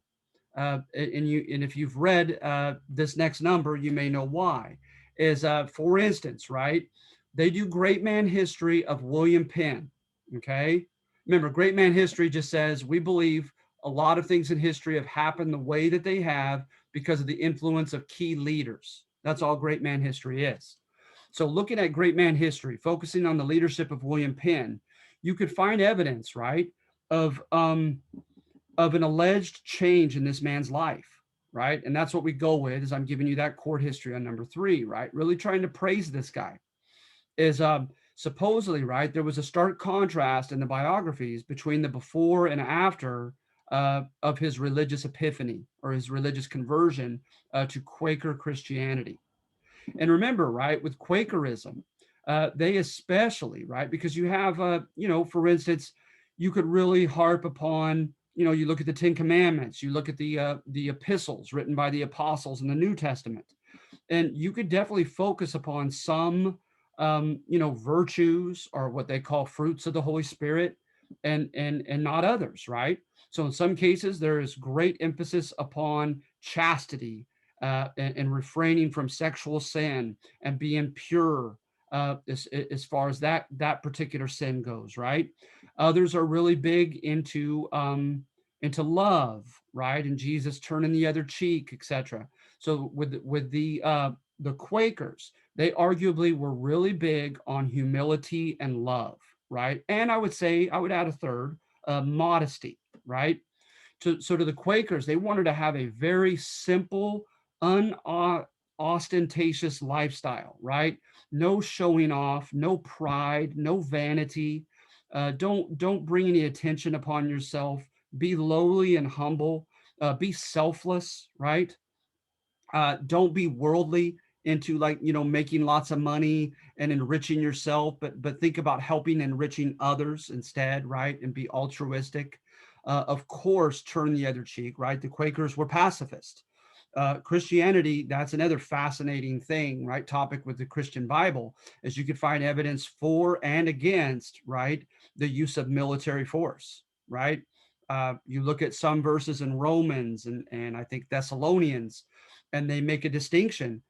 And if you've read this next number, you may know why. Is for instance, right? They do Great Man History of William Penn. Okay, remember, Great Man History just says we believe a lot of things in history have happened the way that they have because of the influence of key leaders. That's all Great Man History is. So, looking at Great Man History, focusing on the leadership of William Penn, you could find evidence, right, of um, of an alleged change in this man's life, right? And that's what we go with, is I'm giving you that court history on number 3, right? Really trying to praise this guy. Is supposedly, right, there was a stark contrast in the biographies between the before and after of his religious epiphany or his religious conversion to Quaker Christianity. And remember, right, with Quakerism, they especially, right, because you have, you know, for instance, you could really harp upon, you know, you look at the Ten Commandments, you look at the epistles written by the apostles in the New Testament, and you could definitely focus upon some, you know, virtues or what they call fruits of the Holy Spirit, and not others, right? So in some cases, there is great emphasis upon chastity and refraining from sexual sin and being pure as far as that particular sin goes, right? Others are really big into love, right? And Jesus turning the other cheek, etc. So with the Quakers, they arguably were really big on humility and love, right? And I would say I would add a third, modesty, right? So to the Quakers, they wanted to have a very simple, unostentatious lifestyle, right? No showing off, no pride, no vanity. Don't bring any attention upon yourself. Be lowly and humble. Be selfless, right? Don't be worldly into, like, you know, making lots of money and enriching yourself, but think about helping and enriching others instead, right? And be altruistic. Of course, turn the other cheek, right? The Quakers were pacifist. Christianity, that's another fascinating thing, right? Topic with the Christian Bible, is you could find evidence for and against, right, the use of military force, right? You look at some verses in Romans and I think Thessalonians, and they make a distinction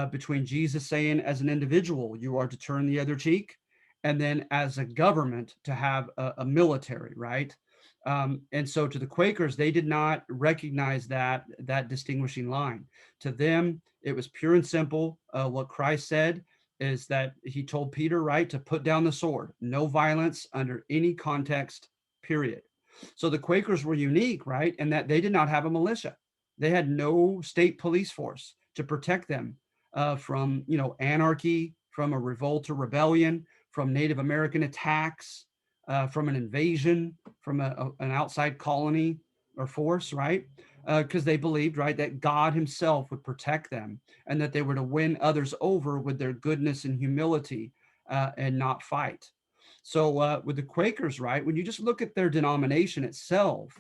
between Jesus saying, as an individual, you are to turn the other cheek, and then as a government to have a military, right? And so to the Quakers, they did not recognize that distinguishing line. To them, it was pure and simple. What Christ said is that he told Peter, right, to put down the sword, no violence under any context, period. So the Quakers were unique, right, in that they did not have a militia. They had no state police force to protect them from, you know, anarchy, from a revolt or rebellion, from Native American attacks, from an invasion, from an outside colony or force, right? Because they believed, right, that God Himself would protect them and that they were to win others over with their goodness and humility and not fight. So with the Quakers, right, when you just look at their denomination itself,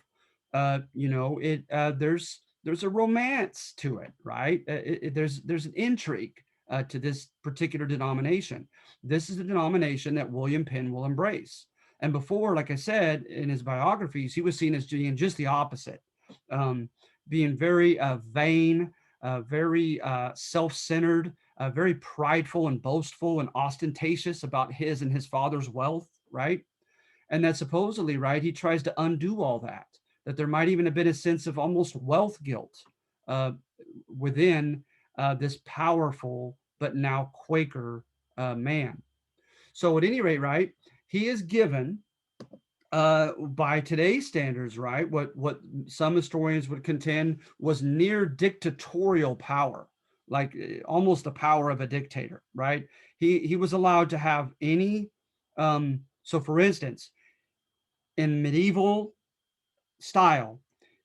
you know, there's a romance to it, right? There's an intrigue to this particular denomination. This is the denomination that William Penn will embrace. And before, like I said, in his biographies, he was seen as being just the opposite, being very vain, very self-centered, very prideful and boastful and ostentatious about his and his father's wealth, right? And that supposedly, right, he tries to undo all that, that there might even have been a sense of almost wealth guilt uh, within this powerful but now Quaker man. So at any rate, right, he is given by today's standards, right, what some historians would contend was near dictatorial power, like almost the power of a dictator, right? He was allowed to have any. So, for instance, in medieval style,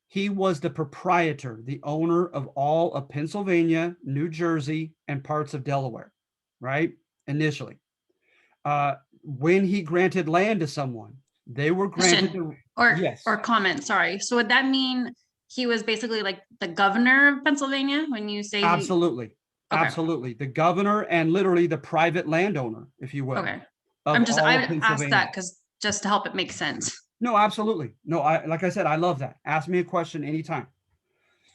he was the proprietor, the owner of all of Pennsylvania, New Jersey, and parts of Delaware, right? Initially. when he granted land to someone, they were granted Question the, or yes, comment, sorry. So would that mean he was basically like the governor of Pennsylvania when you say he? absolutely, Okay, absolutely. The governor and literally the private landowner, if you will, okay. of all of I asked Pennsylvania. that because just to help it make sense. No, absolutely. No, like I said, I love that. Ask me a question anytime.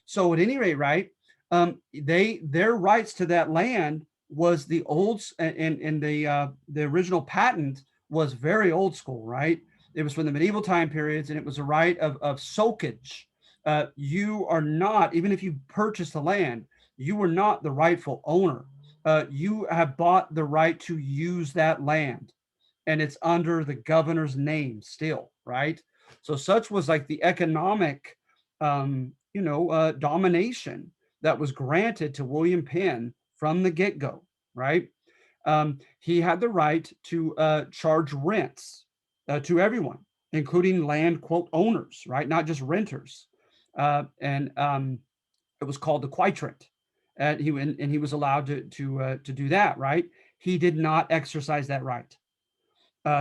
So at any rate, right? Their rights to that land was the old and the original patent was very old school, right? It was from the medieval time periods, and it was a right of soakage. You are not, even if you purchase the land, you were not the rightful owner. You have bought the right to use that land, and it's under the governor's name still, right? So such was like the economic, domination that was granted to William Penn from the get go, right? He had the right to charge rents to everyone, including land quote owners, right? Not just renters. And It was called the quitrent. And he was allowed to do that, right? He did not exercise that right.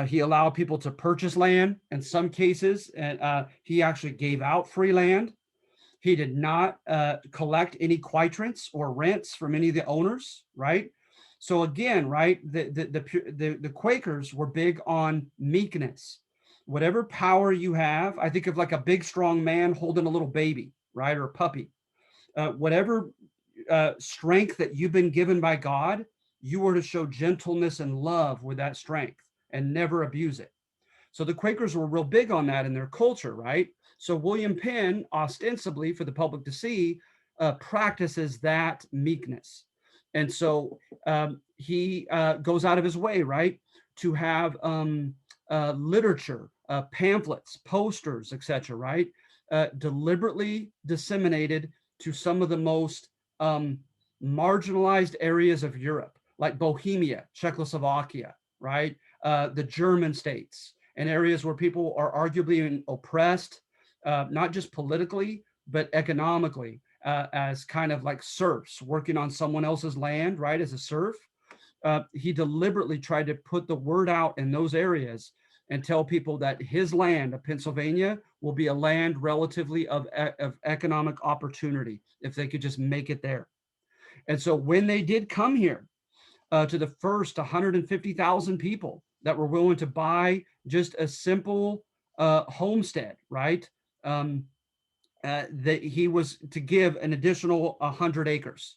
He allowed people to purchase land in some cases, and he actually gave out free land. He did not collect any quitrents or rents from any of the owners, right? So again, right, the Quakers were big on meekness. Whatever power you have, I think of like a big strong man holding a little baby, right, or a puppy. Whatever strength that you've been given by God, you are to show gentleness and love with that strength and never abuse it. So the Quakers were real big on that in their culture, right? So William Penn, ostensibly for the public to see, practices that meekness. And so he goes out of his way, right, to have literature, pamphlets, posters, etc., right, deliberately disseminated to some of the most marginalized areas of Europe, like Bohemia, Czechoslovakia, right, the German states, and areas where people are arguably oppressed, not just politically, but economically, as kind of like serfs working on someone else's land, right, as a serf. He deliberately tried to put the word out in those areas and tell people that his land of Pennsylvania will be a land relatively of economic opportunity if they could just make it there. And so when they did come here, to the first 150,000 people that were willing to buy just a simple homestead, right? That he was to give an additional 100 acres.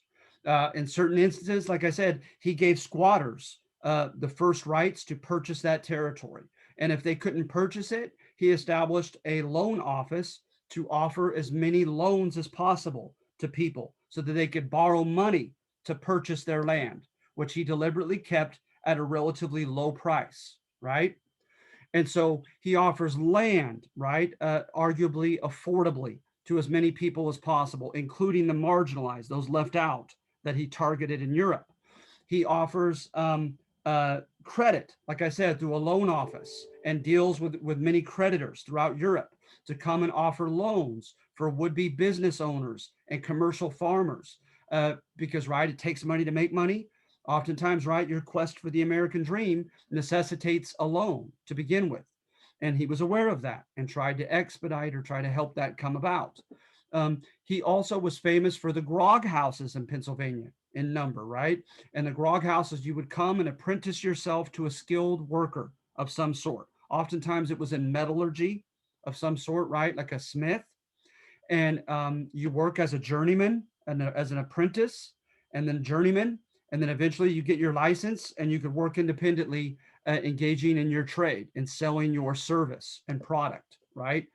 In certain instances, like I said, he gave squatters the first rights to purchase that territory. And if they couldn't purchase it, he established a loan office to offer as many loans as possible to people so that they could borrow money to purchase their land, which he deliberately kept at a relatively low price, right? And so he offers land, right, arguably affordably to as many people as possible, including the marginalized, those left out that he targeted in Europe. He offers credit, like I said, through a loan office, and deals with many creditors throughout Europe to come and offer loans for would-be business owners and commercial farmers. Because, right, it takes money to make money. Oftentimes, right, your quest for the American dream necessitates a loan to begin with. And he was aware of that and tried to expedite or try to help that come about. He also was famous for the grog houses in Pennsylvania in number, right? And the grog houses, you would come and apprentice yourself to a skilled worker of some sort. Oftentimes it was in metallurgy of some sort, right? Like a smith. And you work as a journeyman and as an apprentice, and then journeyman, and then eventually you get your license and you could work independently, engaging in your trade and selling your service and product, right,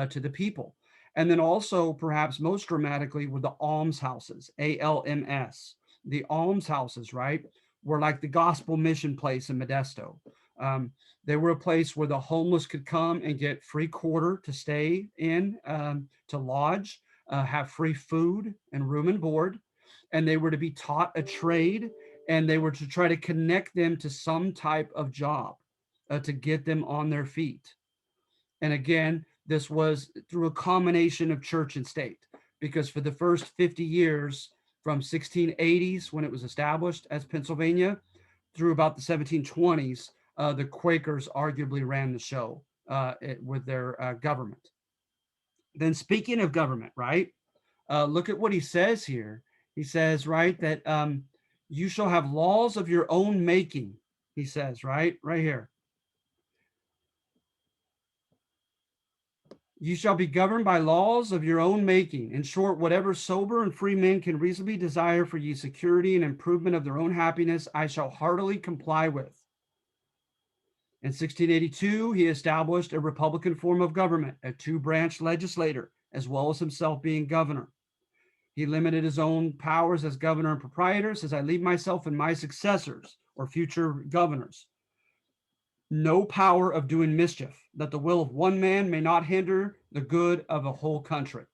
to the people. And then also, perhaps most dramatically, with the almshouses, ALMS. The almshouses, right, were like the gospel mission place in Modesto. Um, they were a place where the homeless could come and get free quarter to stay in, to lodge, have free food and room and board, and they were to be taught a trade, and they were to try to connect them to some type of job to get them on their feet. And again, this was through a combination of church and state, because for the first 50 years, from 1680s when it was established as Pennsylvania through about the 1720s, the Quakers arguably ran the show with their government. Then, speaking of government, right? Look at what he says here. He says, right, that you shall have laws of your own making. He says, right here. You shall be governed by laws of your own making. In short, whatever sober and free men can reasonably desire for ye security and improvement of their own happiness, I shall heartily comply with. In 1682, he established a republican form of government, a two-branch legislature, as well as himself being governor. He limited his own powers as governor and proprietor, says, I leave myself and my successors or future governors no power of doing mischief, that the will of one man may not hinder the good of a whole country.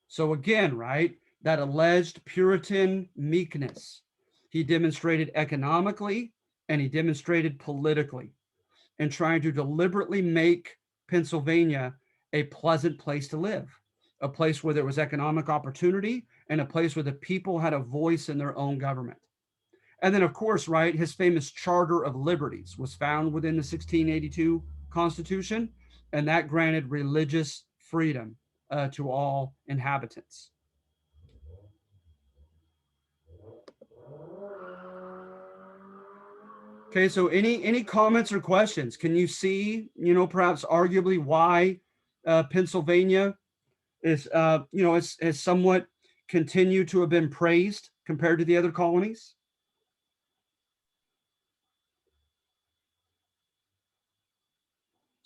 So again, right, that alleged Puritan meekness, he demonstrated economically and he demonstrated politically in trying to deliberately make Pennsylvania a pleasant place to live, a place where there was economic opportunity and a place where the people had a voice in their own government. And then, of course, right, his famous Charter of Liberties was found within the 1682 Constitution, and that granted religious freedom to all inhabitants. Okay, so any comments or questions? Can you see, perhaps arguably why Pennsylvania is, is somewhat continued to have been praised compared to the other colonies?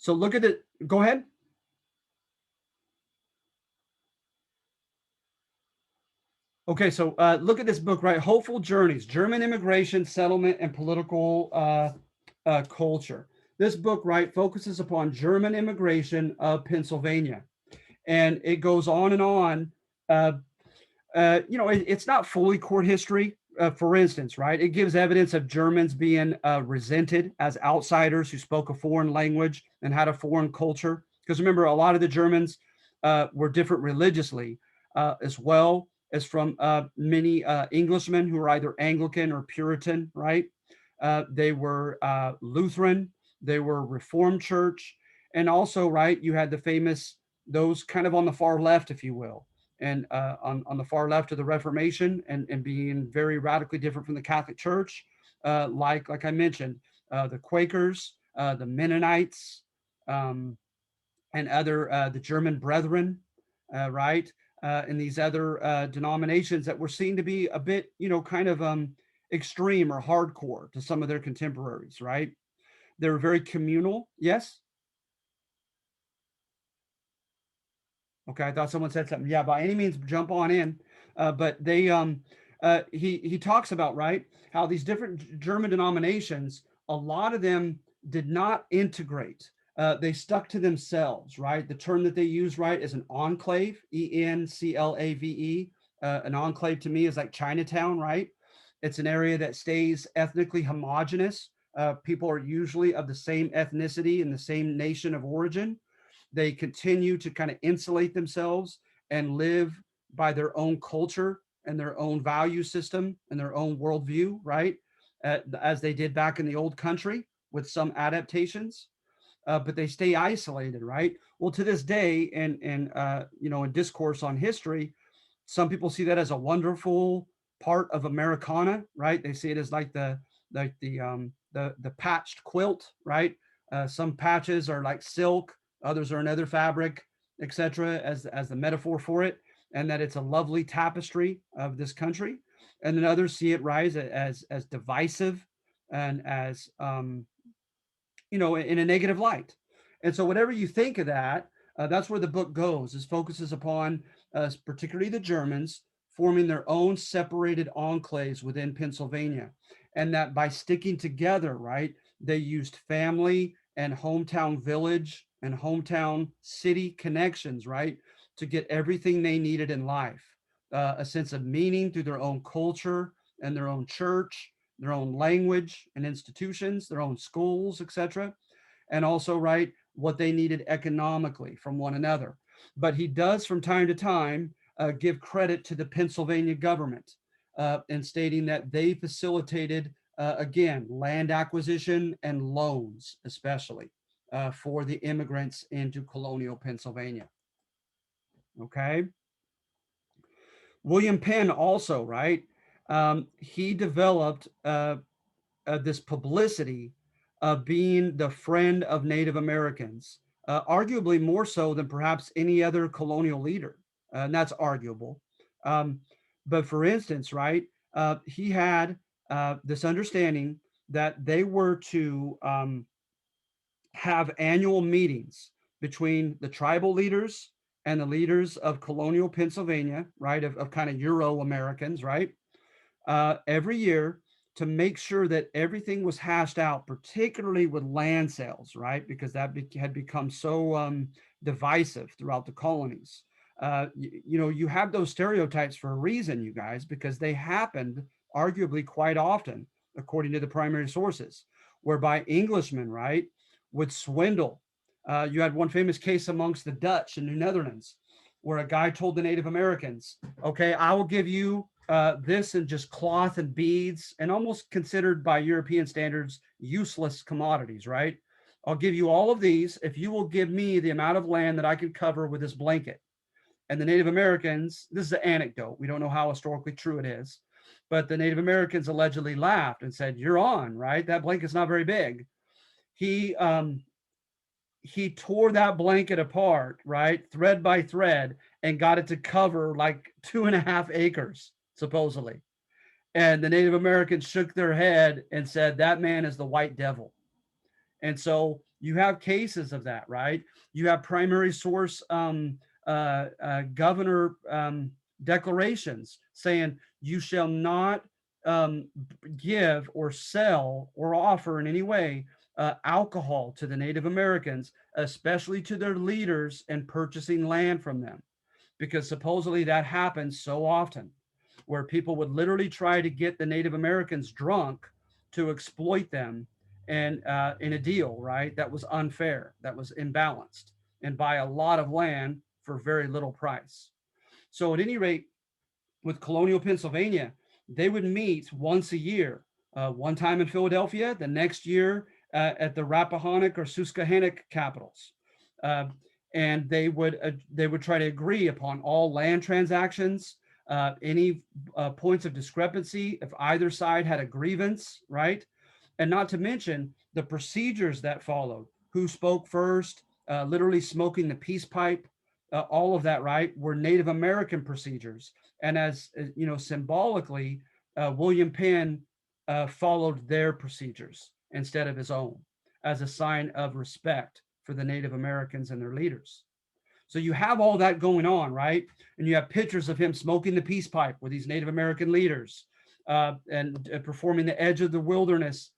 So look at it. Go ahead. Okay, so look at this book, right? Hopeful Journeys, German Immigration, Settlement, and Political Culture. This book, right, focuses upon German immigration of Pennsylvania. And it goes on and on. It's not fully court history. For instance, right, it gives evidence of Germans being resented as outsiders who spoke a foreign language and had a foreign culture. Because remember, a lot of the Germans were different religiously as well as from many Englishmen who were either Anglican or Puritan, right? They were Lutheran, they were Reformed Church, and also, right, you had the famous, those kind of on the far left, if you will, and on the far left of the Reformation and being very radically different from the Catholic Church, like I mentioned, the Quakers, the Mennonites, and other, the German Brethren, right? And these other denominations that were seen to be a bit, kind of extreme or hardcore to some of their contemporaries, right? They were very communal. Yes. Okay, I thought someone said something. Yeah, by any means, jump on in. But he talks about, right, how these different German denominations, a lot of them did not integrate. They stuck to themselves, right? The term that they use, right, is an enclave, enclave. An enclave to me is like Chinatown, right? It's an area that stays ethnically homogenous. People are usually of the same ethnicity and the same nation of origin. They continue to kind of insulate themselves and live by their own culture and their own value system and their own worldview, right? As they did back in the old country with some adaptations, but they stay isolated, right? Well, to this day, in discourse on history, some people see that as a wonderful part of Americana, right? They see it as like the patched quilt, right? Some patches are like silk, others are another fabric, etc., as the metaphor for it, and that it's a lovely tapestry of this country. And then others see it rise as divisive and as in a negative light. And so whatever you think of that, that's where the book goes. It focuses upon particularly the Germans forming their own separated enclaves within Pennsylvania, and that by sticking together, right, they used family and hometown village and hometown city connections, right, to get everything they needed in life, a sense of meaning through their own culture and their own church, their own language and institutions, their own schools, etc., and also, right, what they needed economically from one another. But he does from time to time give credit to the Pennsylvania government in stating that they facilitated again, land acquisition and loans, especially for the immigrants into colonial Pennsylvania. Okay. William Penn also, right? He developed this publicity of being the friend of Native Americans, arguably more so than perhaps any other colonial leader. And that's arguable. Um, but for instance, right, he had this understanding that they were to have annual meetings between the tribal leaders and the leaders of colonial Pennsylvania, right, of kind of Euro Americans, right, every year to make sure that everything was hashed out, particularly with land sales, right? Because that had become so divisive throughout the colonies. You have those stereotypes for a reason, you guys, because they happened arguably quite often, according to the primary sources, whereby Englishmen, right, would swindle. You had one famous case amongst the Dutch in New Netherlands, where a guy told the Native Americans, okay, I will give you this and just cloth and beads, and almost considered by European standards useless commodities, right? I'll give you all of these if you will give me the amount of land that I can cover with this blanket. And the Native Americans, this is an anecdote, we don't know how historically true it is, but the Native Americans allegedly laughed and said, "You're on, right? That blanket's not very big." He he tore that blanket apart, right, thread by thread, and got it to cover like 2.5 acres, supposedly. And the Native Americans shook their head and said, "That man is the white devil." And so you have cases of that, right? You have primary source governor declarations saying, "You shall not give or sell or offer in any way alcohol to the Native Americans, especially to their leaders, and purchasing land from them," because supposedly that happens so often, where people would literally try to get the Native Americans drunk to exploit them, and in a deal, right, that was unfair, that was imbalanced, and buy a lot of land for very little price. So at any rate, with colonial Pennsylvania, they would meet once a year, one time in Philadelphia, the next year at the Rappahannock or Susquehannock capitals. Uh, and they would try to agree upon all land transactions, any points of discrepancy if either side had a grievance, right? And not to mention the procedures that followed: who spoke first, literally smoking the peace pipe, all of that, right, were Native American procedures. And as symbolically, William Penn followed their procedures instead of his own, as a sign of respect for the Native Americans and their leaders. So you have all that going on, right? And you have pictures of him smoking the peace pipe with these Native American leaders, and performing the edge of the wilderness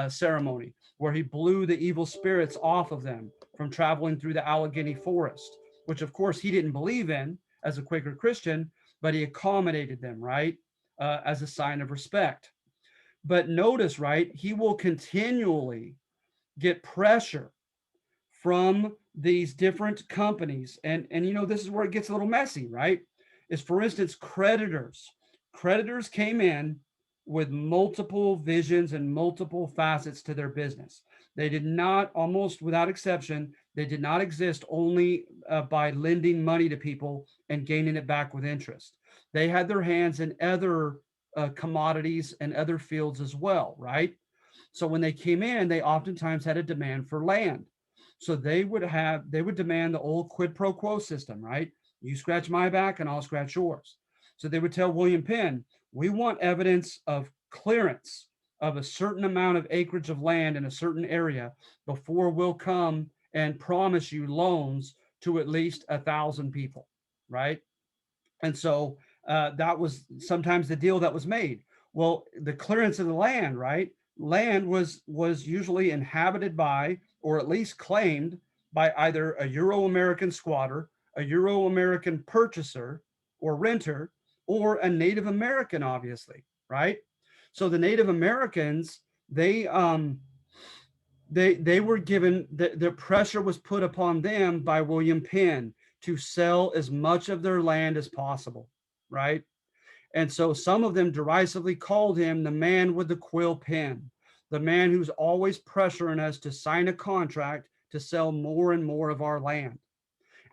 ceremony, where he blew the evil spirits off of them from traveling through the Allegheny forest, which of course he didn't believe in as a Quaker Christian, but he accommodated them, right, as a sign of respect. But notice, right, he will continually get pressure from these different companies. And this is where it gets a little messy, right? Is, for instance, creditors came in with multiple visions and multiple facets to their business. They did not, almost without exception, they did not exist only by lending money to people and gaining it back with interest. They had their hands in other commodities and other fields as well, right? So when they came in, they oftentimes had a demand for land. So they would demand the old quid pro quo system, right? You scratch my back and I'll scratch yours. So they would tell William Penn, "We want evidence of clearance of a certain amount of acreage of land in a certain area before we'll come and promise you loans to at least 1,000 people," right? And so that was sometimes the deal that was made. Well, the clearance of the land, right? Land was usually inhabited by, or at least claimed by, either a Euro-American squatter, a Euro-American purchaser or renter, or a Native American, obviously, right? So the Native Americans, they were given, the pressure was put upon them by William Penn to sell as much of their land as possible, right? And so some of them derisively called him the man with the quill pen, the man who's always pressuring us to sign a contract to sell more and more of our land.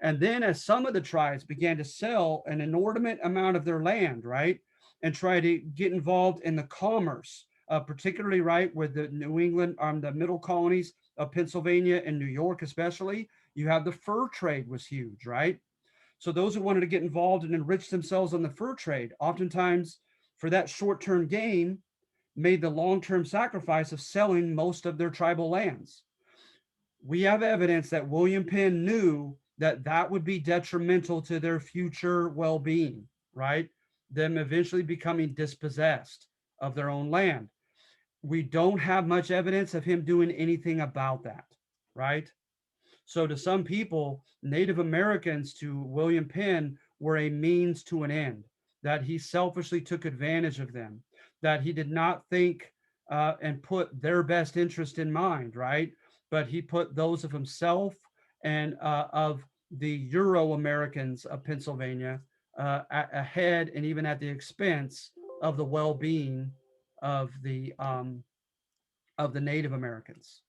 And then as some of the tribes began to sell an inordinate amount of their land, right, and try to get involved in the commerce, particularly right with the New England, the middle colonies of Pennsylvania and New York, especially, you have the fur trade was huge, right? So those who wanted to get involved and enrich themselves on the fur trade, oftentimes for that short-term gain, made the long-term sacrifice of selling most of their tribal lands. We have evidence that William Penn knew that that would be detrimental to their future well-being, right? Them eventually becoming dispossessed of their own land. We don't have much evidence of him doing anything about that, right? So to some people, Native Americans to William Penn were a means to an end, that he selfishly took advantage of them, that he did not think and put their best interest in mind, right? But he put those of himself and of the Euro Americans of Pennsylvania ahead and even at the expense of the well-being of the Native Americans.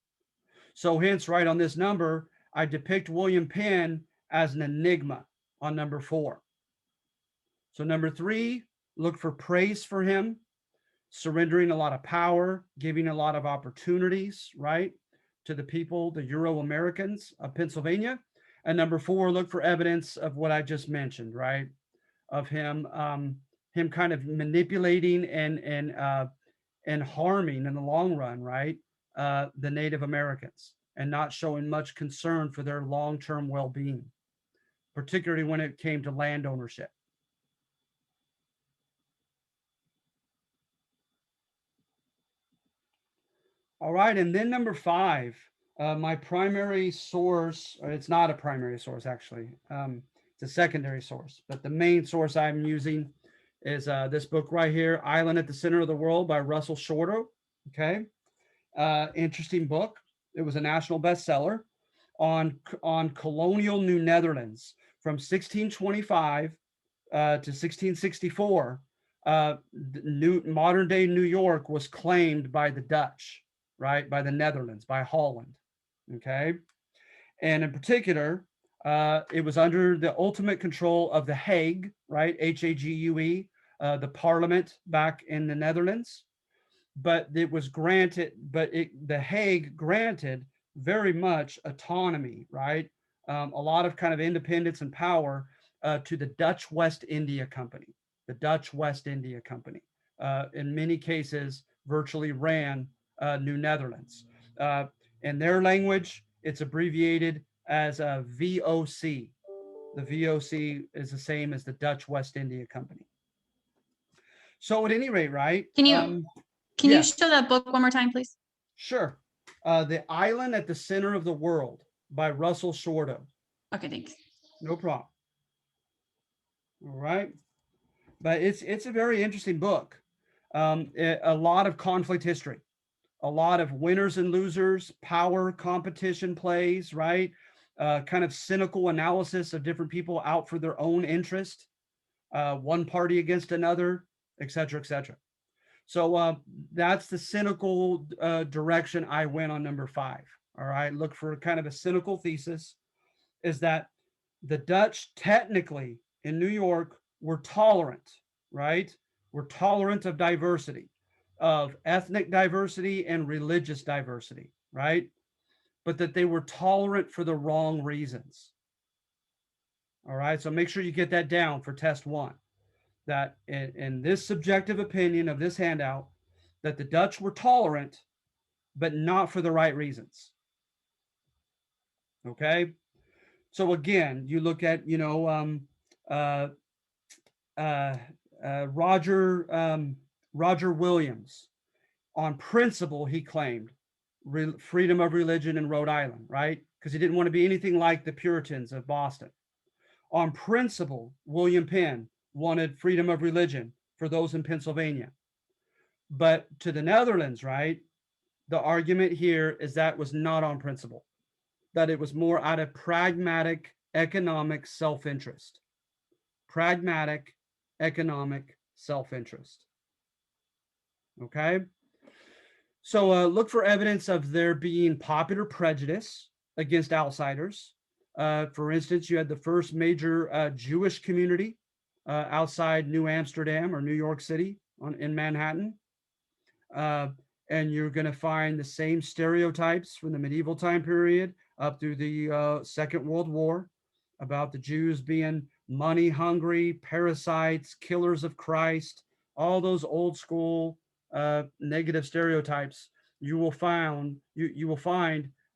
So hence, right on this number, I depict William Penn as an enigma on number 4. So number 3, look for praise for him, surrendering a lot of power, giving a lot of opportunities, right, to the people, the Euro Americans of Pennsylvania. And number 4, look for evidence of what I just mentioned, right, of him him kind of manipulating and harming in the long run, right, the Native Americans and not showing much concern for their long-term well-being, particularly when it came to land ownership. All right, and then number 5, my primary source, or it's not a primary source actually, it's a secondary source, but the main source I'm using is this book right here, Island at the Center of the World by Russell Shorto. Okay, interesting book. It was a national bestseller on colonial New Netherlands from 1625 to 1664. Modern day New York was claimed by the Dutch, right? By the Netherlands, by Holland. Okay. And in particular, it was under the ultimate control of the Hague, right? Hague, the parliament back in the Netherlands. But it was granted, the Hague granted very much autonomy, right? A lot of kind of independence and power to the Dutch West India Company. The Dutch West India Company, in many cases, virtually ran New Netherlands. In their language, it's abbreviated as VOC. The VOC is the same as the Dutch West India Company. So at any rate, right? Can you yes. show that book one more time, please? Sure. The Island at the Center of the World by Russell Shorto. Okay, thanks. No problem. All right. But it's a very interesting book. A lot of conflict history, a lot of winners and losers, power competition plays, right? Kind of cynical analysis of different people out for their own interest, one party against another, et cetera, et cetera. So that's the cynical direction I went on number 5. All right. Look for kind of a cynical thesis is that the Dutch technically in New York were tolerant, right? We're tolerant of diversity, of ethnic diversity and religious diversity, right? But that they were tolerant for the wrong reasons. All right. So make sure you get that down for test 1. That in this subjective opinion of this handout, that the Dutch were tolerant, but not for the right reasons. Okay. So again, you look at, Roger Williams. On principle, he claimed freedom of religion in Rhode Island, right? Because he didn't want to be anything like the Puritans of Boston. On principle, William Penn wanted freedom of religion for those in Pennsylvania. But to the Netherlands, right, the argument here is that was not on principle, that it was more out of pragmatic economic self-interest. Pragmatic economic self-interest. Okay. So look for evidence of there being popular prejudice against outsiders. For instance, you had the first major Jewish community outside New Amsterdam or New York City in Manhattan. Uh, and you're going to find the same stereotypes from the medieval time period up through the Second World War about the Jews being money hungry, parasites, killers of Christ, all those old school negative stereotypes you will find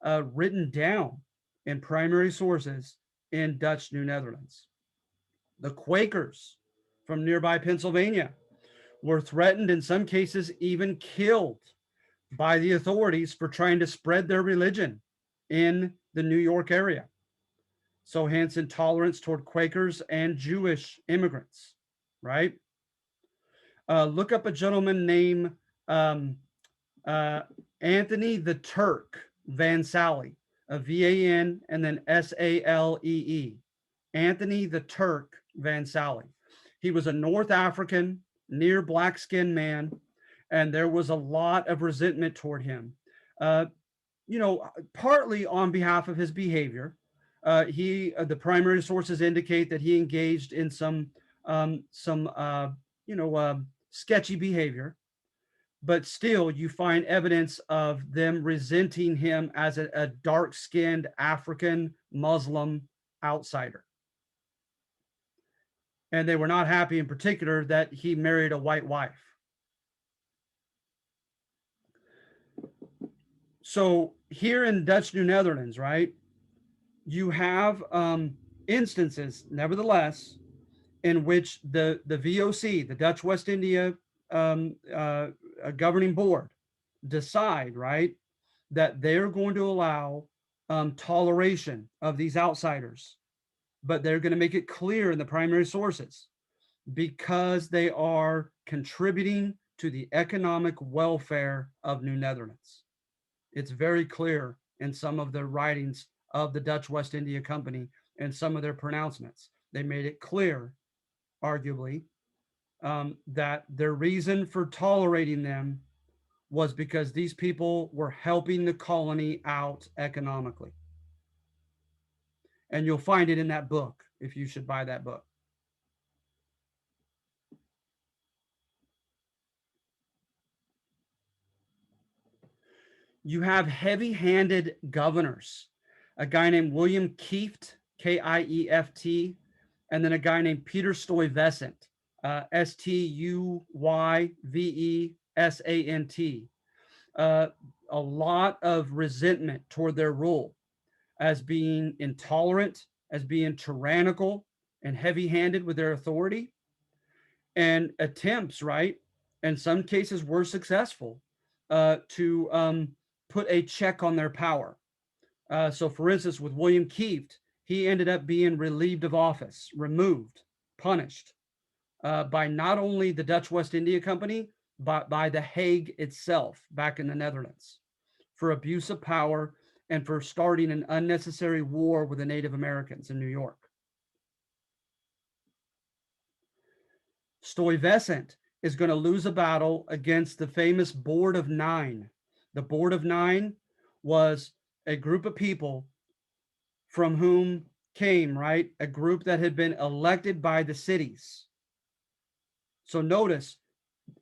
written down in primary sources in Dutch New Netherlands. The Quakers from nearby Pennsylvania were threatened, in some cases even killed, by the authorities for trying to spread their religion in the New York area. So hence intolerance toward Quakers and Jewish immigrants, right? Look up a gentleman named um, uh, Anthony the Turk Van Sally, a VAN and then SALEE. Anthony the Turk Van Sally. He was a North African, near black skinned man, and there was a lot of resentment toward him. Uh, partly on behalf of his behavior. The primary sources indicate that he engaged in some sketchy behavior, but still you find evidence of them resenting him as a dark-skinned African Muslim outsider. And they were not happy in particular that he married a white wife. So here in Dutch New Netherlands, right, you have instances, nevertheless, in which the VOC, the Dutch West India governing board, decide, right, that they're going to allow toleration of these outsiders, but they're going to make it clear in the primary sources because they are contributing to the economic welfare of New Netherlands. It's very clear in some of the writings of the Dutch West India Company and some of their pronouncements. They made it clear, arguably, that their reason for tolerating them was because these people were helping the colony out economically. And you'll find it in that book if you should buy that book. You have heavy-handed governors, a guy named William Kieft, Kieft, and then a guy named Peter Stuyvesant, Stuyvesant. A lot of resentment toward their rule as being intolerant, as being tyrannical and heavy-handed with their authority, and attempts, right? In some cases were successful to put a check on their power. So for instance, with William Kieft, he ended up being relieved of office, removed, punished by not only the Dutch West India Company, but by the Hague itself back in the Netherlands for abuse of power and for starting an unnecessary war with the Native Americans in New York. Stuyvesant is going to lose a battle against the famous Board of Nine. The Board of Nine was a group of people from whom came, right, a group that had been elected by the cities. So notice,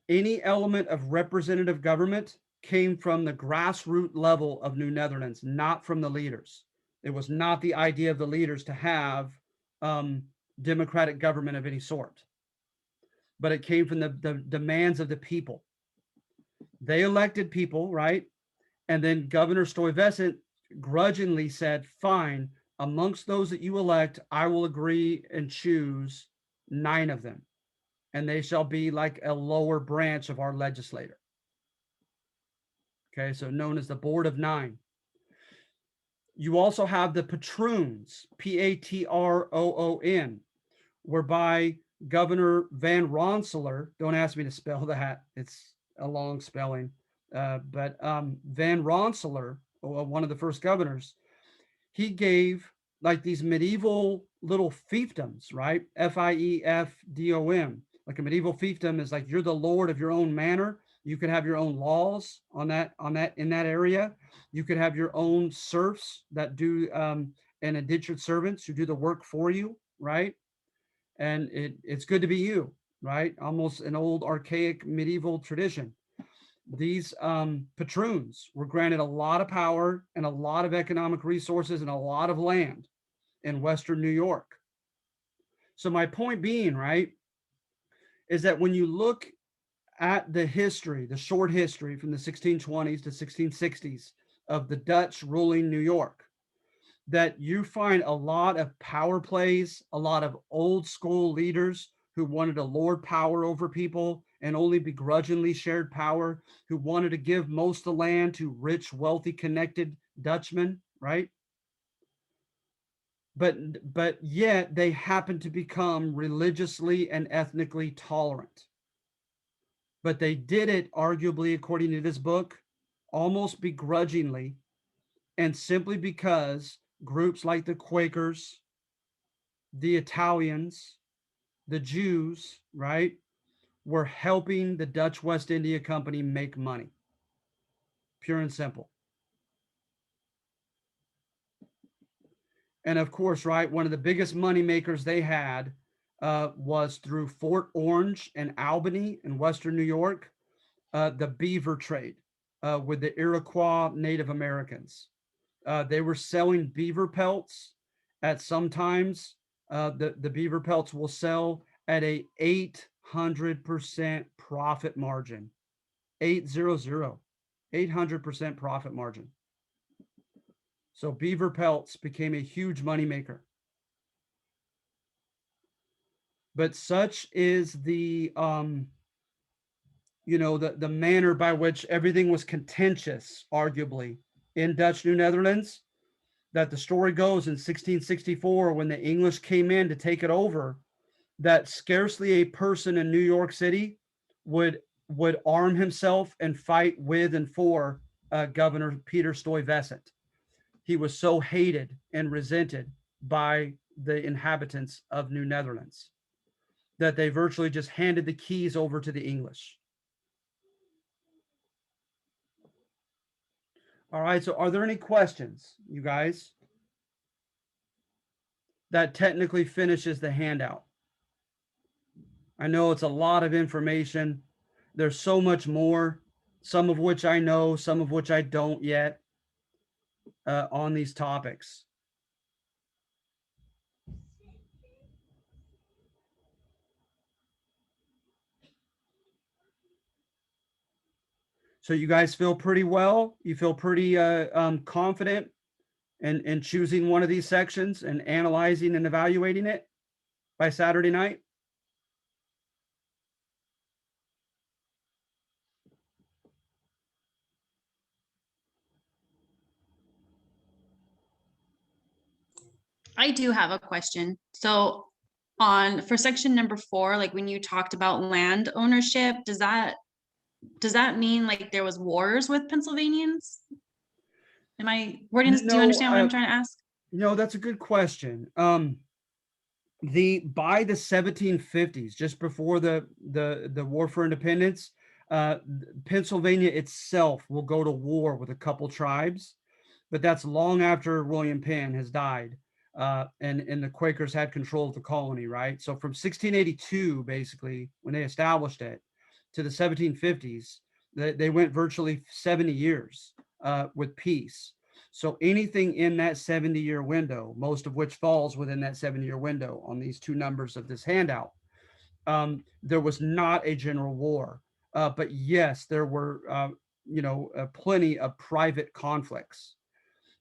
any element of representative government came from the grassroots level of New Netherlands, not from the leaders. It was not the idea of the leaders to have democratic government of any sort, but it came from the demands of the people. They elected people, right? And then Governor Stuyvesant grudgingly said, fine, amongst those that you elect, I will agree and choose 9 of them, and they shall be like a lower branch of our legislature. Okay, so known as the Board of Nine. You also have the patroons, Patroon, whereby Governor Van Rensselaer, don't ask me to spell that, it's a long spelling, but Van Rensselaer, one of the first governors, he gave like these medieval little fiefdoms, right? Fiefdom, Like a medieval fiefdom is like you're the lord of your own manor. You could have your own laws on that in that area. You could have your own serfs that do and indentured servants who do the work for you, right? And it's good to be you, right? Almost an old archaic medieval tradition. These patroons were granted a lot of power and a lot of economic resources and a lot of land in Western New York. So my point being, right, is that when you look at the history, the short history from the 1620s to 1660s of the Dutch ruling New York, that you find a lot of power plays, a lot of old school leaders who wanted to lord power over people and only begrudgingly shared power, who wanted to give most of the land to rich, wealthy, connected Dutchmen, right? But yet they happen to become religiously and ethnically tolerant. But they did it, arguably, according to this book, almost begrudgingly, and simply because groups like the Quakers, the Italians, the Jews, right, were helping the Dutch West India Company make money. Pure and simple. And of course, right, one of the biggest money makers they had was through Fort Orange and Albany in Western New York, the beaver trade with the Iroquois Native Americans. They were selling beaver pelts at sometimes the beaver pelts will sell at a 800% profit margin. 800% profit margin. So beaver pelts became a huge moneymaker. But such is the the manner by which everything was contentious, arguably, in Dutch New Netherlands, that the story goes in 1664, when the English came in to take it over, that scarcely a person in New York City would arm himself and fight with and for Governor Peter Stuyvesant. He was so hated and resented by the inhabitants of New Netherlands that they virtually just handed the keys over to the English. All right, so are there any questions, you guys? That technically finishes the handout. I know it's a lot of information. There's so much more, some of which I know, some of which I don't yet on these topics. So you guys feel pretty well? You feel pretty confident in choosing one of these sections and analyzing and evaluating it by Saturday night? I do have a question. So for section number 4, like when you talked about land ownership, does that mean like there was wars with Pennsylvanians? Am I wording this? Do you understand what I'm trying to ask? No, that's a good question. By the 1750s, just before the War for Independence, Pennsylvania itself will go to war with a couple tribes, but that's long after William Penn has died, and the Quakers had control of the colony, right? So from 1682, basically, when they established it, to the 1750s, they went virtually 70 years with peace. So anything in that 70-year window, most of which falls within that 70-year window on these two numbers of this handout, there was not a general war. But yes, there were, plenty of private conflicts.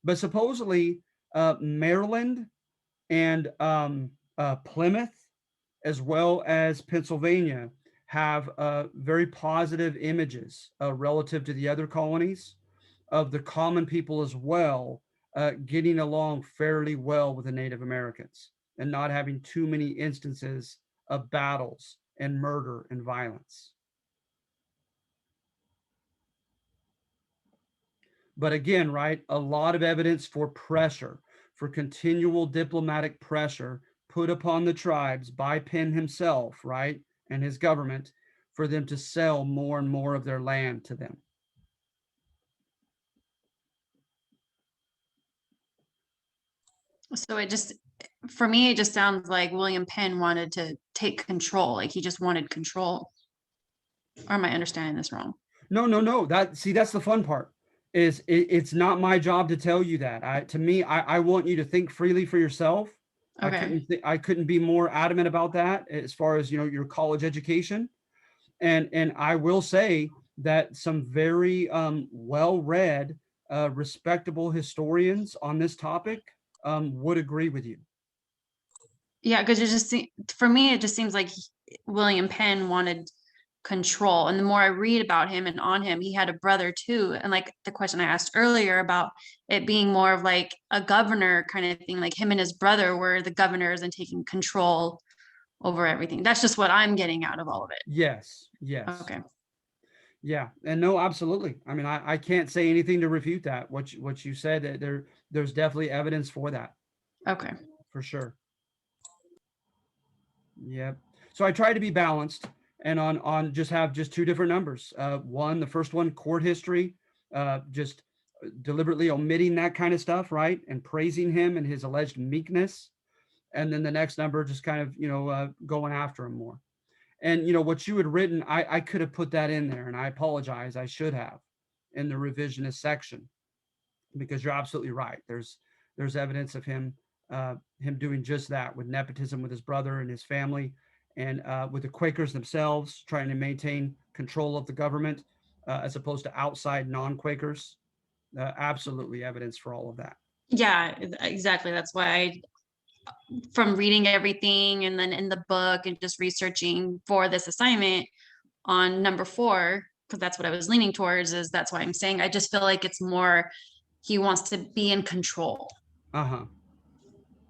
But supposedly, Maryland and Plymouth, as well as Pennsylvania, have very positive images relative to the other colonies of the common people as well, getting along fairly well with the Native Americans and not having too many instances of battles and murder and violence. But again, right, a lot of evidence for pressure, for continual diplomatic pressure put upon the tribes by Penn himself, right, and his government for them to sell more and more of their land to them. So it just, for me, it just sounds like William Penn wanted to take control, like he just wanted control. Or am I understanding this wrong? No. That's the fun part. It's not my job to tell you that. To me, I want you to think freely for yourself. Okay. I couldn't be more adamant about that as far as your college education. And I will say that some very well-read, respectable historians on this topic would agree with you. Yeah, because for me, it just seems like William Penn wanted control. And the more I read about him and on him, he had a brother too. And like the question I asked earlier about it being more of like a governor kind of thing, like him and his brother were the governors and taking control over everything. That's just what I'm getting out of all of it. Yes. Okay. Yeah, and no, absolutely. I mean, I can't say anything to refute that. What you said, that there's definitely evidence for that, Okay. for sure. Yep. So I try to be balanced and on just have just two different numbers. One, the first one, court history, just deliberately omitting that kind of stuff, right, and praising him and his alleged meekness. And then the next number, just kind of going after him more. And what you had written, I could have put that in there, and I apologize. I should have in the revisionist section, because you're absolutely right. There's evidence of him doing just that, with nepotism with his brother and his family, and with the Quakers themselves trying to maintain control of the government, as opposed to outside non-Quakers. Absolutely evidence for all of that. Yeah, exactly. That's why from reading everything and then in the book and just researching for this assignment on number 4, because that's what I was leaning towards, is that's why I'm saying I just feel like it's more he wants to be in control. Uh-huh.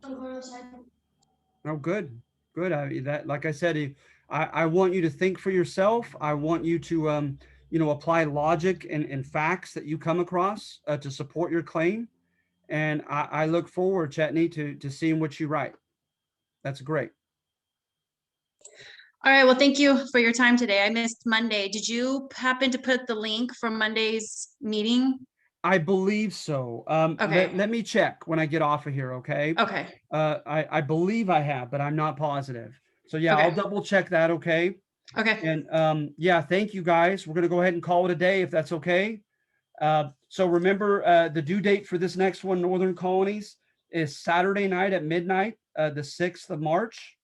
Oh, good. That, like I said, I want you to think for yourself. I want you to apply logic and facts that you come across to support your claim. And I look forward, Chetney, to seeing what you write. That's great. All right. Well, thank you for your time today. I missed Monday. Did you happen to put the link from Monday's meeting? I believe so. Okay. Let me check when I get off of here, okay? Okay. I believe I have, but I'm not positive. So yeah, I'll Okay. double check that, okay? Okay. And yeah, thank you guys. We're gonna go ahead and call it a day if that's okay. So remember, the due date for this next one, Northern Colonies, is Saturday night at midnight, the 6th of March.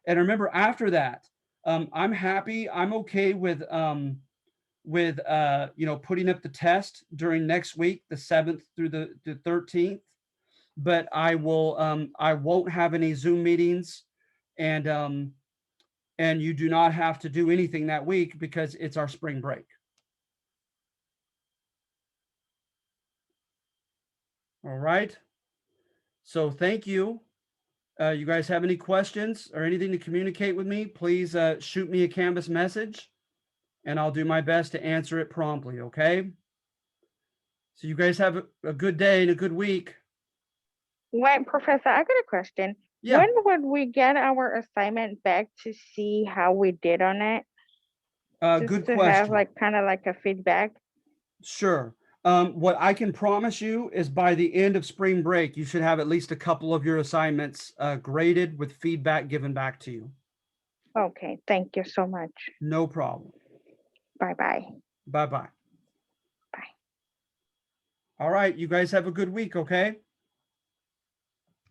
And remember, after that, I'm okay with putting up the test during next week, the 7th through the 13th. But I won't have any Zoom meetings, and you do not have to do anything that week because it's our spring break. All right. So thank you. You guys have any questions or anything to communicate with me, please shoot me a Canvas message and I'll do my best to answer it promptly, okay? So you guys have a good day and a good week. Wait, Professor, I got a question. Yeah. When would we get our assignment back to see how we did on it? Just Good to question. have like kind of like a feedback. Sure. What I can promise you is by the end of spring break, you should have at least a couple of your assignments graded with feedback given back to you. Okay, thank you so much. No problem. Bye-bye. Bye-bye. Bye. All right, you guys have a good week, okay?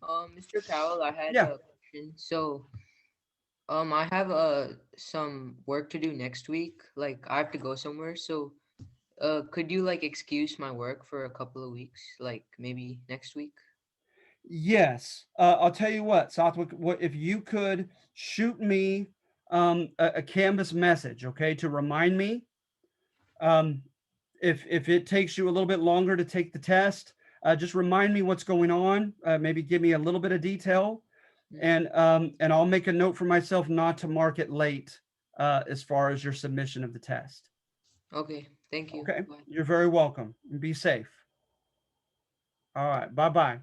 Mr. Powell, I had Yeah. a question. So, I have some work to do next week. Like, I have to go somewhere. So, could you like excuse my work for a couple of weeks, like maybe next week? Yes. I'll tell you what, Southwick, what if you could shoot me a Canvas message, okay, to remind me. Um, if it takes you a little bit longer to take the test, just remind me what's going on. Maybe give me a little bit of detail, and I'll make a note for myself not to mark it late as far as your submission of the test. Okay, thank you. Okay, Bye. you're very welcome. Be safe. All right, bye-bye.